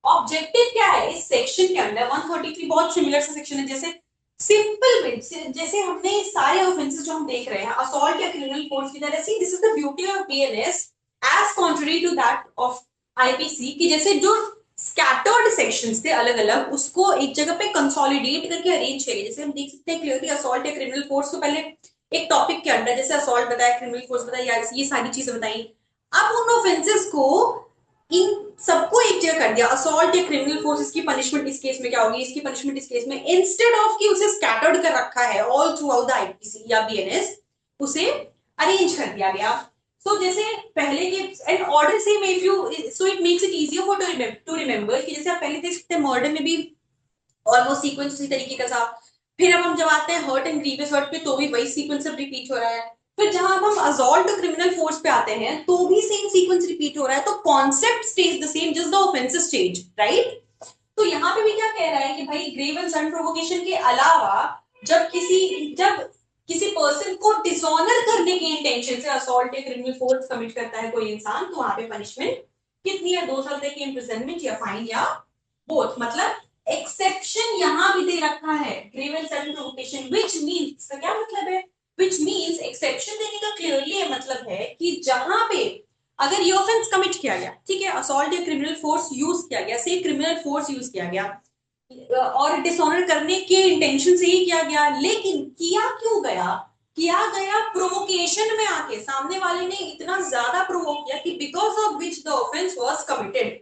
Speaker 1: ऑब्जेक्टिव क्या है इस सेक्शन के अंदर? 133 बहुत सिमिलर सा सेक्शन है। जैसे सिंपल में जैसे हमने सारे ऑफेंसेस जो हम देख रहे हैं असॉल्ट या क्रिमिनल फोर्स की तरह, see this is the beauty of BNS as contrary to that of IPC, कि जैसे जो स्कैटर्ड सेक्शंस थे अलग अलग उसको एक जगह पे कंसोलिडेट करके अरेंज किया। जैसे हम देख सकते हैं क्लियरली असॉल्ट या क्रिमिनल फोर्स को पहले एक टॉपिक के अंदर जैसे असॉल्ट बताया, क्रिमिनल फोर्स बताया, ये सारी चीजें बताई। अब उन ऑफेंसेस को इन सबको एक जगह कर दिया। असॉल्ट या क्रिमिनल फोर्स, इसकी पनिशमेंट इस केस में क्या होगी, इसकी पनिशमेंट इस केस में, इंस्टेड ऑफ कि उसे स्कैटर्ड कर रखा है all throughout the IPC या बीएनएस, उसे अरेंज कर दिया गया। सो जैसे पहले के and order same if you, so it makes it easier for to remember कि जैसे आप पहले देख सकते हैं मर्डर में भी ऑलमोस्ट सीक्वेंस उसी तरीके का था। फिर अब हम जब आते हैं हर्ट एंड ग्रीवियस हर्ट पे तो भी वही सीक्वेंस अब रिपीट हो रहा है। फिर जहां हम असॉल्ट क्रिमिनल फोर्स पे आते हैं तो भी सेम सीक्वेंस रिपीट हो रहा है। तो concept stage the same, just the offence stage, right? तो यहाँ पे भी क्या कह रहा है कि भाई ग्रेव एंड सडन प्रोवोकेशन के अलावा जब किसी पर्सन को डिसऑनर करने के इंटेंशन से असॉल्ट या क्रिमिनल फोर्स कमिट करता है कोई इंसान, तो वहां पे पनिशमेंट कितनी है? 2 साल तक की इम्प्रिजनमेंट या फाइन या बोथ। मतलब एक्सेप्शन यहां भी दे रखा है grave and sudden provocation, which means, इसका क्या मतलब है? व्हिच मींस एक्सेप्शन देने का क्लियरली मतलब है कि जहां पे अगर ये ऑफेंस कमिट किया गया, ठीक है, असॉल्ट या क्रिमिनल फोर्स यूज किया गया, से क्रिमिनल फोर्स यूज किया गया और डिसऑनर करने के इंटेंशन से ही किया गया, लेकिन किया गया प्रोवोकेशन में आके, सामने वाले ने इतना ज्यादा प्रोवोक किया कि because of which the offence was committed,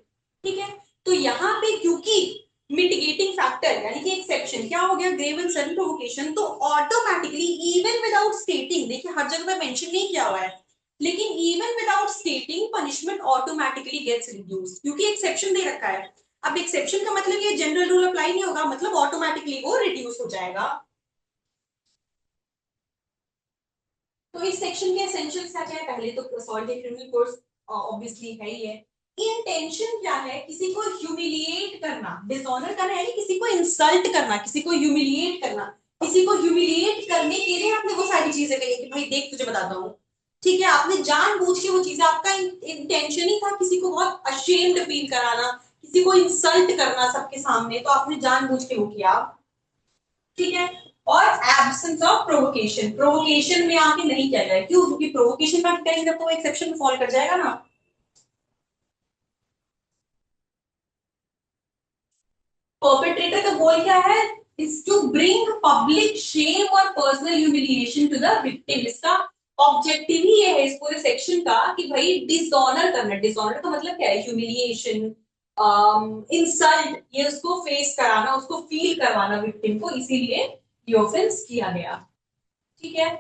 Speaker 1: ठीक है। तो यहाँ पे क्योंकि मिटिगेटिंग फैक्टर यानी कि एक्सेप्शन क्या हो गया, ग्रेव एंड सडन प्रोवोकेशन, तो ऑटोमेटिकली इवन विदाउट स्टेटिंग, देखिए हर जगह पे मेंशन नहीं किया हुआ है, लेकिन even without stating punishment automatically gets reduced क्योंकि एक्सेप्शन दे रखा है। अब एक्सेप्शन का मतलब ये जनरल रूल अप्लाई नहीं होगा, मतलब ऑटोमेटिकली वो रिड्यूस हो जाएगा। तो इस सेक्शन के एसेंशियल्स क्या क्या है? पहले तो assault and criminal course obviously है ही है। इंटेंशन क्या है? किसी को ह्यूमिलिएट करना, डिसऑनर करना यानी किसी को इंसल्ट करना, किसी को ह्यूमिलिएट करना। किसी को ह्यूमिलिएट करने के लिए आपने वो सारी चीजें कही कि भाई देख तुझे बताता हूँ, ठीक है, आपने जानबूझ के वो चीजें, आपका इंटेंशन ही था किसी को बहुत अशेम्ड फील कराना, किसी को इंसल्ट करना सबके सामने, तो आपने जानबूझ के वो किया, ठीक है। और एब्सेंस ऑफ प्रोवोकेशन, प्रोवोकेशन में आके नहीं किया जाए, क्यों? क्योंकि प्रोवोकेशन का करेंगे तो एक्सेप्शन में फॉल कर जाएगा ना। परपेट्रेटर का गोल क्या है? Is to bring public shame और personal humiliation to the victim. इसका ऑब्जेक्टिव ही ये है इस पूरे सेक्शन का कि भाई डिसऑनर करना, डिसऑनर का मतलब क्या है? ह्यूमिलिएशन, इंसल्ट, ये उसको फेस कराना, उसको फील करवाना विक्टिम को, इसीलिए ये ऑफेंस किया गया, ठीक है।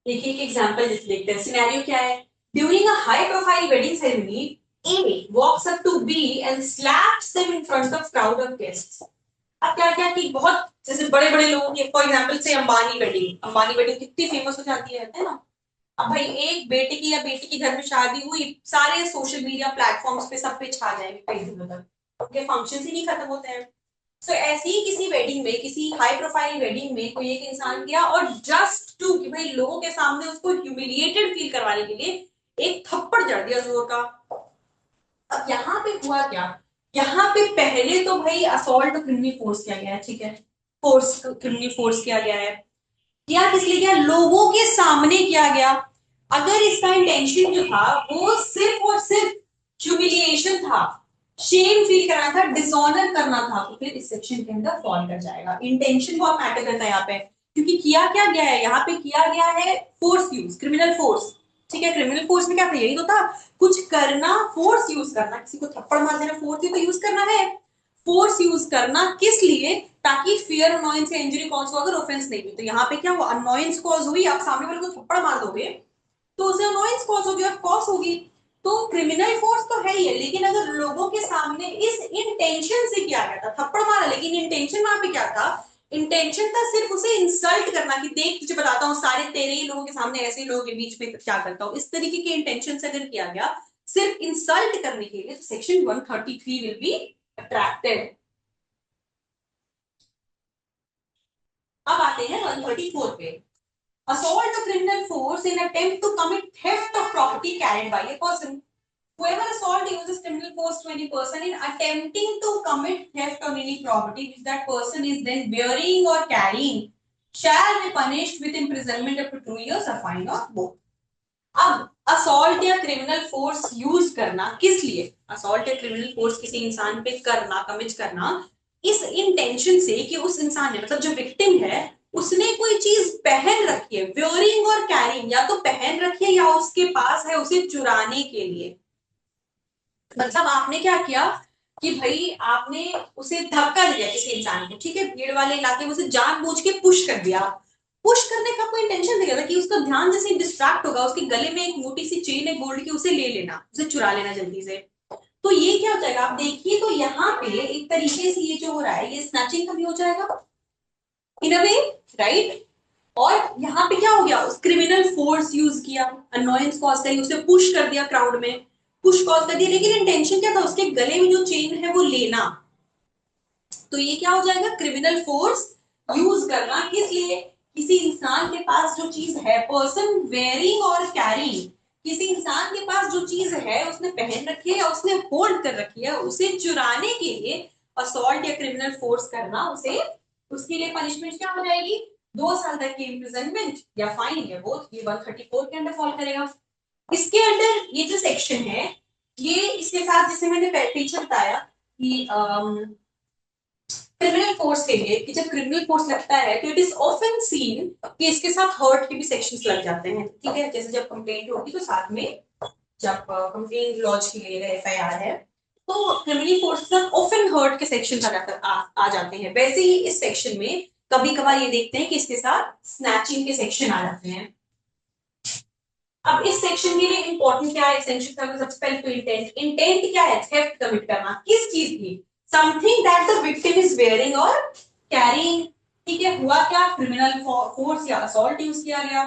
Speaker 1: देखिए एक एग्जांपल देखते हैं। सिनेरियो क्या है? During a high profile wedding ceremony, A walks up to B and slaps them in front of crowd of guests. अब क्या क्या कि बहुत जैसे बड़े बड़े लोगों की, फॉर एग्जांपल से अंबानी वेडिंग कितनी फेमस हो जाती है ना। अब भाई एक बेटे की या बेटी की घर में शादी हुई, सारे सोशल मीडिया प्लेटफॉर्म्स पे सब पे छा जाएंगे कई दिनों तक, उनके फंक्शन ही नहीं खत्म होते हैं। सो ऐसे ही किसी वेडिंग में, किसी हाई प्रोफाइल वेडिंग में कोई एक इंसान गया और जस्ट टू कि भाई लोगों के सामने उसको ह्यूमिलिएटेड फील करवाने के लिए एक थप्पड़ जड़ दिया जोर का। अब यहाँ पे हुआ क्या? यहाँ पे पहले तो भाई असॉल्ट क्रिमिनल फोर्स किया गया है, ठीक है, फोर्स क्रिमिनल फोर्स किया गया है, किया किस लिए गया, लोगों के सामने किया गया। अगर इसका इंटेंशन जो था वो सिर्फ और सिर्फ ह्यूमिलिएशन था, शेम फील कराना था, डिसऑनर करना था, तो फिर इस सेक्शन के अंदर फॉल कर जाएगा। इंटेंशन बहुत मैटर करता है यहाँ पे, क्योंकि किया क्या गया है, यहाँ पे किया गया है फोर्स यूज, क्रिमिनल फोर्स। ठीक है, क्रिमिनल फोर्स में क्या था, यही तो था, कुछ करना, फोर्स यूज करना, किसी को थप्पड़ मार देना, फोर्स ही तो यूज करना है। फोर्स यूज करना किस लिए, ताकि फियर अनोयंस या इंजरी कॉज हो, अगर ऑफेंस नहीं हुई तो यहाँ पे क्या हुआ, अनोयंस कॉज हुई, आप सामने वाले को थप्पड़ मार दोगे तो उसे अनोयंस कॉज होगी और कॉज होगी। तो क्रिमिनल फोर्स तो है ही है, लेकिन अगर लोगों के सामने इस इंटेंशन से किया गया था, थप्पड़ मारा, लेकिन इंटेंशन वहां पे क्या था, इंटेंशन था सिर्फ उसे इंसल्ट करना, कि देख तुझे बताता हूँ सारे तेरे ही लोगों के सामने ऐसे ही लोगों के बीच में क्या करता हूँ, इस तरीके के इंटेंशन से अगर किया गया सिर्फ इंसल्ट करने के लिए, तो सेक्शन 133 विल बी अट्रैक्टेड। अब आते हैं 134 पे। Assault a criminal force in attempt to commit theft of property carried by a person. Whoever assault uses criminal force to any person in attempting to commit theft on any property which that person is then bearing or carrying shall be punished with imprisonment up to 2 years or fine or both. अब assault या criminal force use करना किस लिए, assault या criminal force किसी इंसान पे करना, कमिट करना इस इंटेंशन से कि उस इंसान ने, मतलब जो विक्टिम है, उसने कोई चीज पहन रखी है, वेयरिंग और कैरिंग, या तो पहन रखी है या उसके पास है, उसे चुराने के लिए। मतलब आपने क्या किया कि भाई आपने उसे धक्का दिया किसी इंसान को, ठीक है, भीड़ वाले इलाके में उसे जानबूझ के पुश कर दिया। पुश करने का कोई इंटेंशन दिया था कि उसका ध्यान जैसे डिस्ट्रैक्ट होगा, उसके गले में एक मोटी सी चेन है गोल्ड की, उसे ले लेना, उसे चुरा लेना जल्दी से। तो ये क्या हो जाएगा, आप देखिए तो यहाँ पे एक तरीके से ये जो हो रहा है, ये स्नैचिंग का भी हो जाएगा इन अ वे, राइट। और यहाँ पे क्या हो गया, उस क्रिमिनल फोर्स यूज किया, अनोयंस कॉज करी, उसे पुश कर दिया क्राउड में, पुश कॉज कर दिया, लेकिन इंटेंशन क्या था, उसके गले में जो चेन है वो लेना। तो ये क्या हो जाएगा, क्रिमिनल फोर्स यूज करना किस लिए, किसी इंसान के पास जो चीज है, पर्सन वेयरिंग और कैरिंग, किसी इंसान के पास जो चीज है उसने पहन रखी है या उसने होल्ड कर रखी है, उसे चुराने के लिए असॉल्ट या क्रिमिनल फोर्स करना, उसे उसके लिए पनिशमेंट क्या हो जाएगी, 2 साल तक की इम्प्रिजनमेंट या फाइन या बोथ, ये 134 के अंदर फॉल करेगा। इसके अंदर ये जो सेक्शन है, ये इसके साथ जैसे मैंने पीछे बताया कि क्रिमिनल फोर्स के लिए, कि जब क्रिमिनल फोर्स लगता है तो इट इज ऑफन सीन कि इसके साथ हर्ट के भी सेक्शंस लग जाते हैं, ठीक है, जैसे जब कंप्लेंट होगी तो साथ में जब कंप्लेंट लॉन्च की गई है, एफआईआर है, तो क्रिमिनल फोर्स के साथ ऑफन हर्ट के सेक्शन आ जाते हैं। वैसे ही इस सेक्शन में कभी कभार ये देखते हैं कि इसके साथ स्नैचिंग के सेक्शन आ जाते हैं। अब इस सेक्शन के लिए इंपॉर्टेंट क्या है, सेक्शन का सबसे पहले तो इंटेंट, इंटेंट क्या है, थेफ्ट कमिट करना, किस चीज की, something that the victim is wearing और कैरिंग। ठीक है, हुआ क्या, क्रिमिनल फोर्स या असॉल्ट यूज किया गया।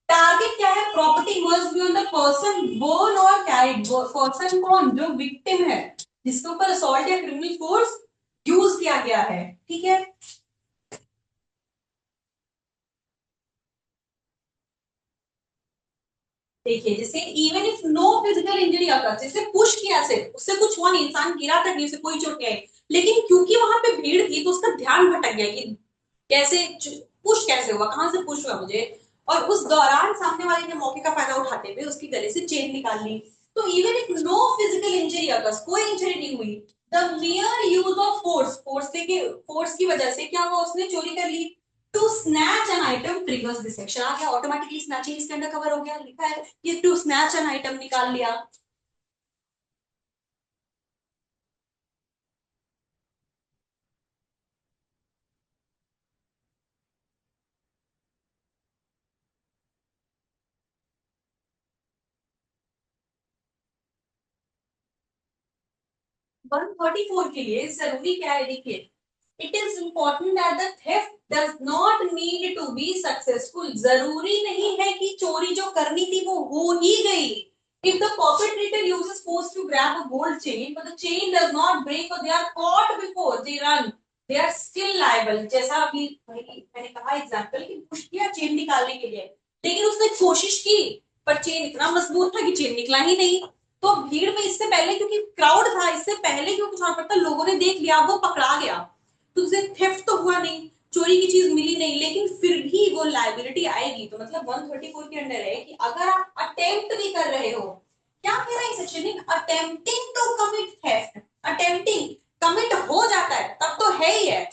Speaker 1: टारगेट क्या है, property must be on the person borne और कैरिड, पर्सन कौन, जो विक्टिम है, जिसके ऊपर असॉल्ट या क्रिमिनल फोर्स यूज किया गया है, ठीक है। देखिए जैसे even if no physical injury occur, जैसे पुश किया से उससे कुछ हुआ नहीं, इंसान गिरा तक नहीं, उसे कोई चोट नहीं आई, लेकिन क्योंकि वहां पे भीड़ थी तो उसका ध्यान भटक गया कि कैसे पुश कैसे हुआ, कहां से पुश हुआ मुझे, और उस दौरान सामने वाले ने मौके का फायदा उठाते हुए उसके गले से चेन निकाल ली। तो even if no physical injury occur, कोई इंजरी नहीं हुई, the mere use of force, force की वजह से क्या हुआ, उसने चोरी कर ली। To snatch an item triggers this section, आ गया ऑटोमेटिकली, स्नैचिंग इसके अंदर कवर हो गया, लिखा है ये टू स्नैच एन आइटम निकाल लिया। 134 के लिए जरूरी क्या है, देखिए, it is important that the theft does not need to be successful, जरूरी नहीं है कि चोरी जो करनी थी वो हो ही गई। If the perpetrator uses force to grab a gold chain but the chain does not break or they are caught before they run, they are still liable। जैसा अभी मैंने कहा एग्जांपल कि पुश किया चेन निकालने के लिए, लेकिन उसने कोशिश की पर चेन इतना मजबूत था कि चेन निकला ही नहीं। तो भीड़ में इससे पहले, क्योंकि क्राउड था, इससे पहले क्योंकि कुछ और पड़ता, लोगों ने देख लिया, वो पकड़ा गया, तो उसे थेफ्ट तो हुआ नहीं, चोरी की चीज मिली नहीं लेकिन फिर भी वो लायबिलिटी आएगी। तो मतलब 134 के अंडर है कि अगर आप अटेम्प्ट भी कर रहे हो, क्या कह रहा है section, attempting to commit theft, attempting commit हो जाता है तब तो है ही है,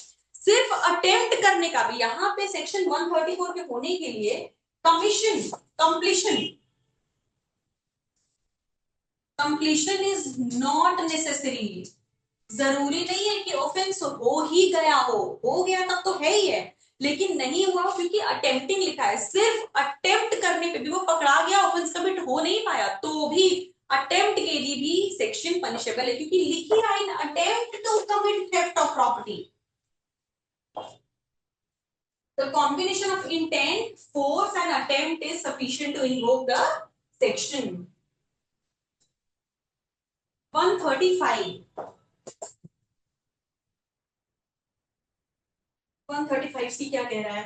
Speaker 1: सिर्फ अटेम्प्ट करने का भी यहाँ पे सेक्शन 134 के होने के लिए commission, completion, completion is not necessary. जरूरी नहीं है कि ऑफेंस हो ही गया हो गया तब तो है ही है, लेकिन नहीं हुआ क्योंकि अटेम्प्टिंग लिखा है, सिर्फ अटेम्प्ट करने पे भी वो पकड़ा गया, ऑफेंस कमिट हो नहीं पाया तो भी अटेम्प्ट के लिए भी सेक्शन पनिशेबल है, क्योंकि लिखी है in attempt to commit theft of property. The combination of intent, force and attempt is sufficient to invoke the section 135। 135 सी क्या कह रहा है?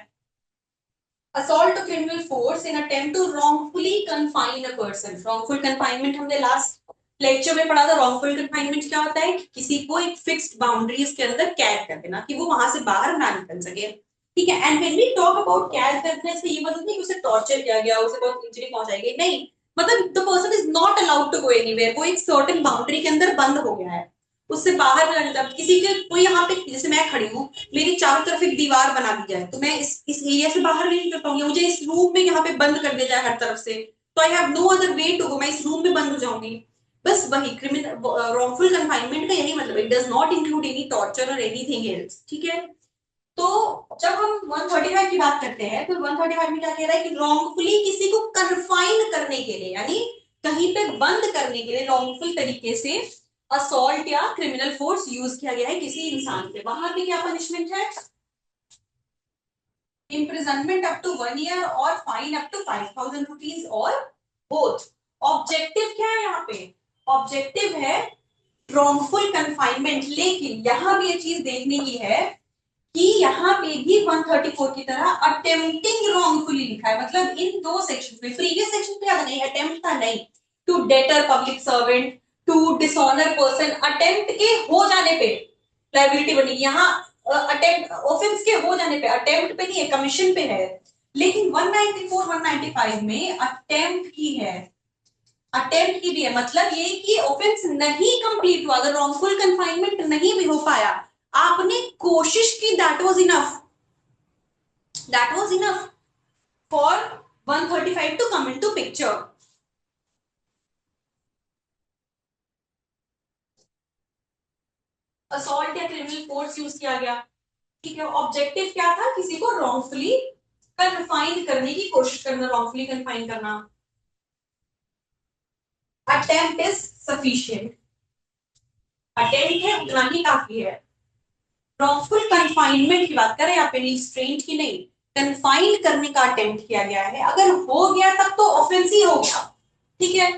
Speaker 1: assault to criminal force in attempt to wrongfully confine a person। wrongful confinement हमने last lecture में पढ़ा था। wrongful confinement क्या होता है कि किसी को एक फिक्स्ड बाउंड्रीज के अंदर कैद कर देना कि वो वहां से बाहर ना निकल सके, ठीक है। And when we talk about कैद करने से ये मतलब नहीं कि उसे टॉर्चर किया गया, उसे बहुत इंजरी पहुंचाई गई, नहीं, मतलब the person is not allowed to go anywhere, वो एक सर्टेन बाउंड्री के अंदर बंद हो गया है, उससे बाहर ना निकल, किसी के कोई यहाँ पे जैसे मैं खड़ी हूँ, मेरी चारों तरफ एक दीवार बना दी जाए तो मैं इस एरिया से बाहर नहीं निकल पाऊंगी, मुझे इस रूम में यहाँ पे बंद कर दिया जाए हर तरफ से, तो I have no other way to go, मैं इस रूम में बंद हो जाऊंगी। बस वही क्रिमिनल रॉन्गफुल कन्फाइनमेंट का यही मतलब, it does not include any torture और एनीथिंग एल्स, ठीक है। तो जब हम 135 की बात करते हैं तो 135 में क्या कह रहा है कि रॉन्गफुली किसी को कन्फाइन करने के लिए, यानी कहीं पे बंद करने के लिए रॉन्गफुल तरीके से असॉल्ट या क्रिमिनल फोर्स यूज किया गया है किसी इंसान पे, वहां पे क्या पनिशमेंट है? imprisonment up to 1 year और फाइन up to 5,000 रुपीज और बोथ। ऑब्जेक्टिव क्या है यहाँ पे? ऑब्जेक्टिव है रॉन्गफुल कन्फाइनमेंट, लेकिन यहाँ भी ये चीज देखने की है कि यहाँ पे भी 134 की तरह अटेम्प्टिंग रॉन्गफुली लिखा है, मतलब इन दो सेक्शन में, प्रीवियस सेक्शन पे नहीं अटेम्प्ट था, नहीं, to deter public servant, to dishonour person, attempt के हो जाने पे लायबिलिटी बनेगी, यहाँ अटेम्प्ट ऑफेंस के हो जाने पे, अटेम्प्ट पे नहीं है, कमीशन पे है, लेकिन 194 195 में अटेम्प्ट की है, अटेम्प्ट की भी है, मतलब ये कि ऑफेंस नहीं कंप्लीट हुआ, अगर रॉन्गफुल कन्फाइनमेंट नहीं भी हो पाया, आपने कोशिश की, that was enough, that was enough for 135 to come into picture. Assault या क्रिमिनल फोर्स यूज किया गया, ठीक है, ऑब्जेक्टिव क्या था? किसी को रॉन्गफुली कन्फाइन करने की कोशिश करना, रॉन्गफुली कन्फाइन करना। अटेम्प्ट इज सफिशिएंट, अटेम्प्ट है उतना ही काफी है। रॉन्गफुल कन्फाइनमेंट की बात करें यहाँ पे, रिस्ट्रेंट की नहीं, कन्फाइन करने का अटेम्प्ट किया गया है, अगर हो गया तब तो ऑफेंस ही हो गया, ठीक है,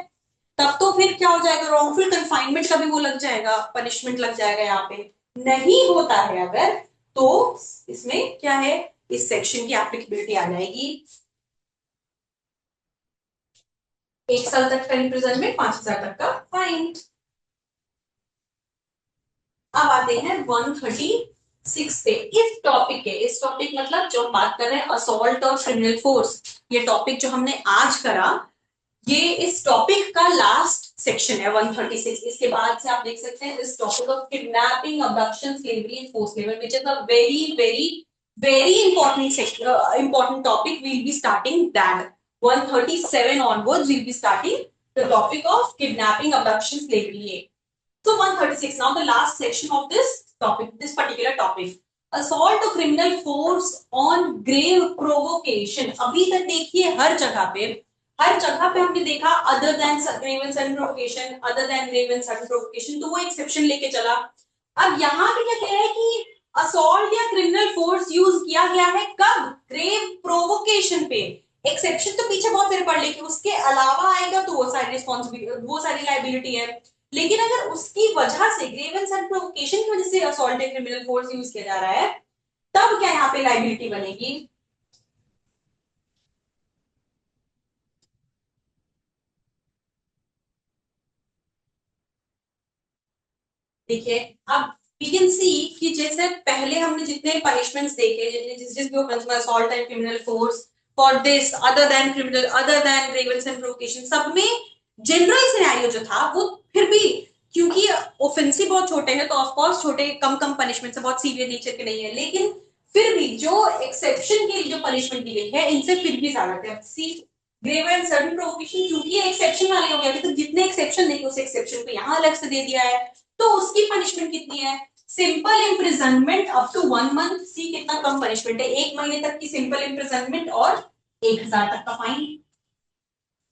Speaker 1: तब तो फिर क्या हो जाएगा, रॉन्गफुल कन्फाइनमेंट का भी वो लग जाएगा, पनिशमेंट लग जाएगा यहाँ पे। नहीं होता है अगर, तो इसमें क्या है, इस सेक्शन की एप्लीकेबिलिटी आ जाएगी, 1 साल तक का इम्प्रिजनमेंट, 5,000 तक का फाइन। अब आते हैं 136 पे, इस टॉपिक के, इस टॉपिक मतलब जो हम बात कर रहे हैं असॉल्ट और क्रिमिनल फोर्स, ये टॉपिक जो हमने आज करा, ये इस टॉपिक का लास्ट सेक्शन है 136। इसके बाद से आप देख सकते हैं इस topic of kidnapping, abduction, slavery and force labour, which is a very very very important section, important topic, we will be starting that 137 onwards, we will be starting the topic of kidnapping, abduction, slavery। So 136, now the last section of this topic, this particular topic, assault to criminal force on grave provocation। अभी तक देखिए हर जगह पे, हर जगह पे हमने देखा other than grave and sudden provocation, other than grave and sudden provocation, तो वो एक्सेप्शन लेके चला। अब यहाँ पे क्या कह रहा है कि असॉल्ट या क्रिमिनल फोर्स यूज किया गया है कब? ग्रेव प्रोवोकेशन पे। एक्सेप्शन तो पीछे बहुत सारे पढ़ लेकिन उसके अलावा आएगा तो वो सारी रिस्पॉन्सिबिलिटी, वो सारी लाइबिलिटी है, लेकिन अगर उसकी वजह से, ग्रेवेंस एंड प्रोवोकेशन की वजह से assault and criminal force use किया जा रहा है, तब क्या यहाँ पे लाइबिलिटी बनेगी? देखिए अब we can see कि जैसे पहले हमने जितने पनिशमेंट्स देखे, जिस जिस भी ऑफेंस में assault and criminal force for this other than criminal other than grievance and provocation, सब में जनरल सिनेरियो जो था वो फिर भी, क्योंकि ऑफेंसिव बहुत छोटे हैं तो ऑफ कोर्स छोटे कम कम पनिशमेंट से बहुत सीवियर नेचर के नहीं है, लेकिन फिर भी जो एक्सेप्शन की जो पनिशमेंट दी गई है इनसे फिर भी ज्यादा थे। सी ग्रेव एंड सडन प्रोवोकेशन क्योंकि एक्सेप्शन वाले हो गए, अभी तो जितने एक्सेप्शन देखे उस एक्सेप्शन को यहाँ अलग से दे दिया है, तो उसकी पनिशमेंट कितनी है? Simple imprisonment up to 1 month. See कितना कम पनिशमेंट है, 1 महीने तक की सिंपल इम्प्रिजनमेंट और 1,000 तक का फाइन,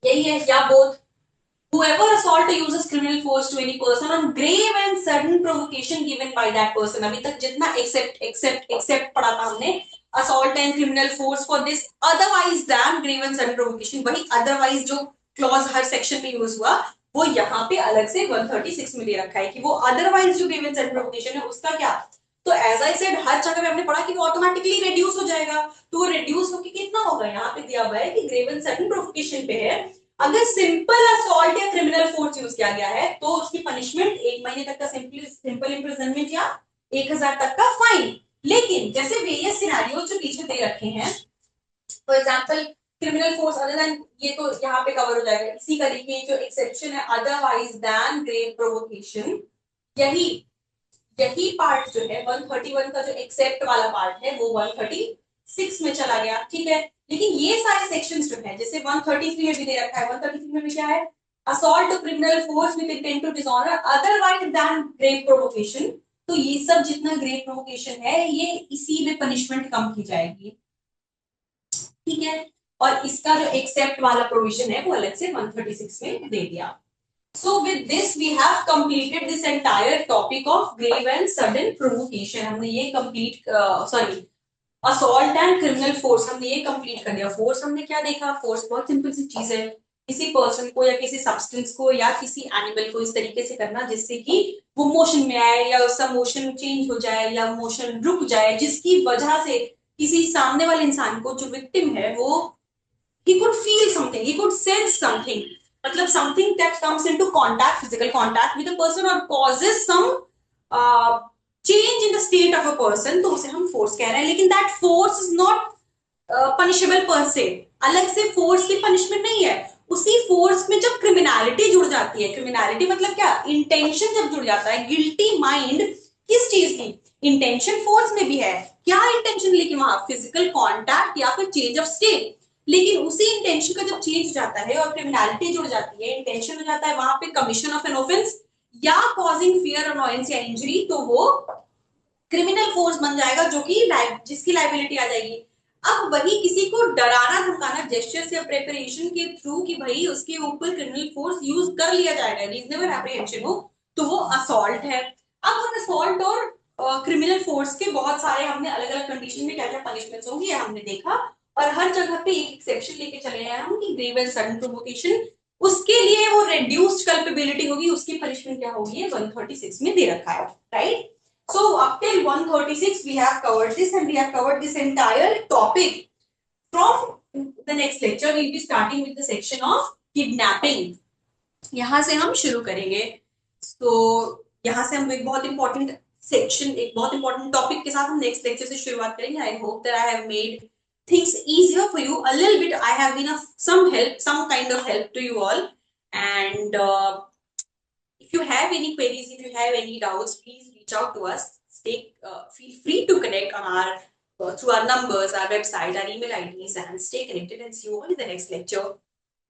Speaker 1: यही है। या both whoever assault or uses criminal force to any person on grave and sudden provocation given by that person। अभी तक जितना एक्सेप्ट पढ़ा था हमने, assault and criminal force for this otherwise than grave and sudden provocation, वही otherwise जो clause हर section में use हुआ वो यहाँ पे अलग से 136 में दे रखा है कि वो अदरवाइज जो ग्रेव एंड सडन प्रोवोकेशन है उसका क्या। तो एज आई सेड हर जगह पे हमने पढ़ा कि वो ऑटोमेटिकली रिड्यूस हो जाएगा, तो वो रिड्यूस होकर कितना होगा, यहाँ पे दिया हुआ है कि ग्रेव एंड सडन प्रोवोकेशन पे है, अगर सिंपल असॉल्ट या क्रिमिनल फोर्स यूज किया गया है तो उसकी पनिशमेंट 1 महीने तक का सिंपल इम्प्रिजनमेंट या 1,000 तक का फाइन। लेकिन जैसे वेरियस सिनेरियोस जो पीछे दे रखे हैं, for example criminal force other than, ये तो यहाँ पे कवर हो जाएगा। इसी तरीके जो एक्सेप्शन है अदरवाइज देन ग्रेव प्रोवोकेशन, यही यही पार्ट जो है 131 का जो एक्सेप्ट वाला पार्ट है वो 136 में चला गया, ठीक है। लेकिन ये सारे सेक्शंस जो है, जैसे 133 में भी दे रखा है, 133 में भी क्या है, assault to criminal force with intent to dishonour otherwise than grave provocation, तो ये सब जितना ग्रेव प्रोवोकेशन है ये इसी में पनिशमेंट कम की जाएगी, ठीक है। और इसका जो एक्सेप्ट वाला प्रोविजन है वो अलग से 136 में दे दिया। So with this we have completed this entire topic of grave and sudden provocation। हमने ये complete sorry assault and criminal force हमने ये complete कर दिया। force हमने क्या देखा, force बहुत सिंपल सी चीज है, किसी पर्सन को या किसी सब्सटेंस को या किसी एनिमल को इस तरीके से करना जिससे कि वो मोशन में आए या उसका मोशन चेंज हो जाए या मोशन रुक जाए, जिसकी वजह से किसी सामने वाले इंसान को जो विक्टिम है वो he could feel something, he could sense something, मतलब something that comes into contact, physical contact with a person or causes some change in the state of a person, तो उसे हम force कह रहे हैं। लेकिन that force is not punishable per se, अलग से force की punishment नहीं है। उसी force में जब criminality जुड़ जाती है, criminality मतलब क्या, intention जब जुड़ जाता है, guilty mind किस चीज की, intention force में भी है, क्या intention, लेकिन वहां physical contact या फिर change of state, लेकिन उसी इंटेंशन का जब चेंज हो जाता है और क्रिमिनलिटी जुड़ जाती है, इंटेंशन हो जाता है वहां पे कमीशन ऑफ एन ऑफेंस या कॉजिंग फियर अनॉयंस या इंजरी, तो वो क्रिमिनल फोर्स बन जाएगा जो कि जिसकी लाइबिलिटी आ जाएगी। अब वही किसी को डराना धमकाना जेस्चर्स या प्रेपरेशन के थ्रू कि भाई उसके ऊपर क्रिमिनल फोर्स यूज कर लिया जाएगा, रीजनेबल एप्रीहेंशन हो, तो वो असॉल्ट है। अब हम असॉल्ट और क्रिमिनल फोर्स के बहुत सारे हमने अलग अलग कंडीशन में क्या क्या पनिशमेंट्स होंगी ये हमने देखा, और हर जगह पे एक एक्सेप्शन लेके चले आए हम कि ग्रेव एंड सडन प्रोवोकेशन, उसके लिए वो रिड्यूस्ड कल्पेबिलिटी होगी, उसकी पनिशमेंट क्या होगी 136 में दे रखा है, right. So up till 136 we have covered this and we have covered this entire topic. From the next lecture we'll be starting with the section of kidnapping. यहाँ से हम शुरू करेंगे। तो यहाँ से हम एक बहुत इंपॉर्टेंट सेक्शन, एक बहुत इंपॉर्टेंट टॉपिक के साथ हम नेक्स्ट लेक्चर से शुरुआत करेंगे। I hope that I have made things easier for you a little bit. I have been of some help, some kind of help to you all, and if you have any queries, if you have any doubts, please reach out to us. Feel free to connect on our through our numbers, our website, our email IDs, and stay connected. And see you all in the next lecture.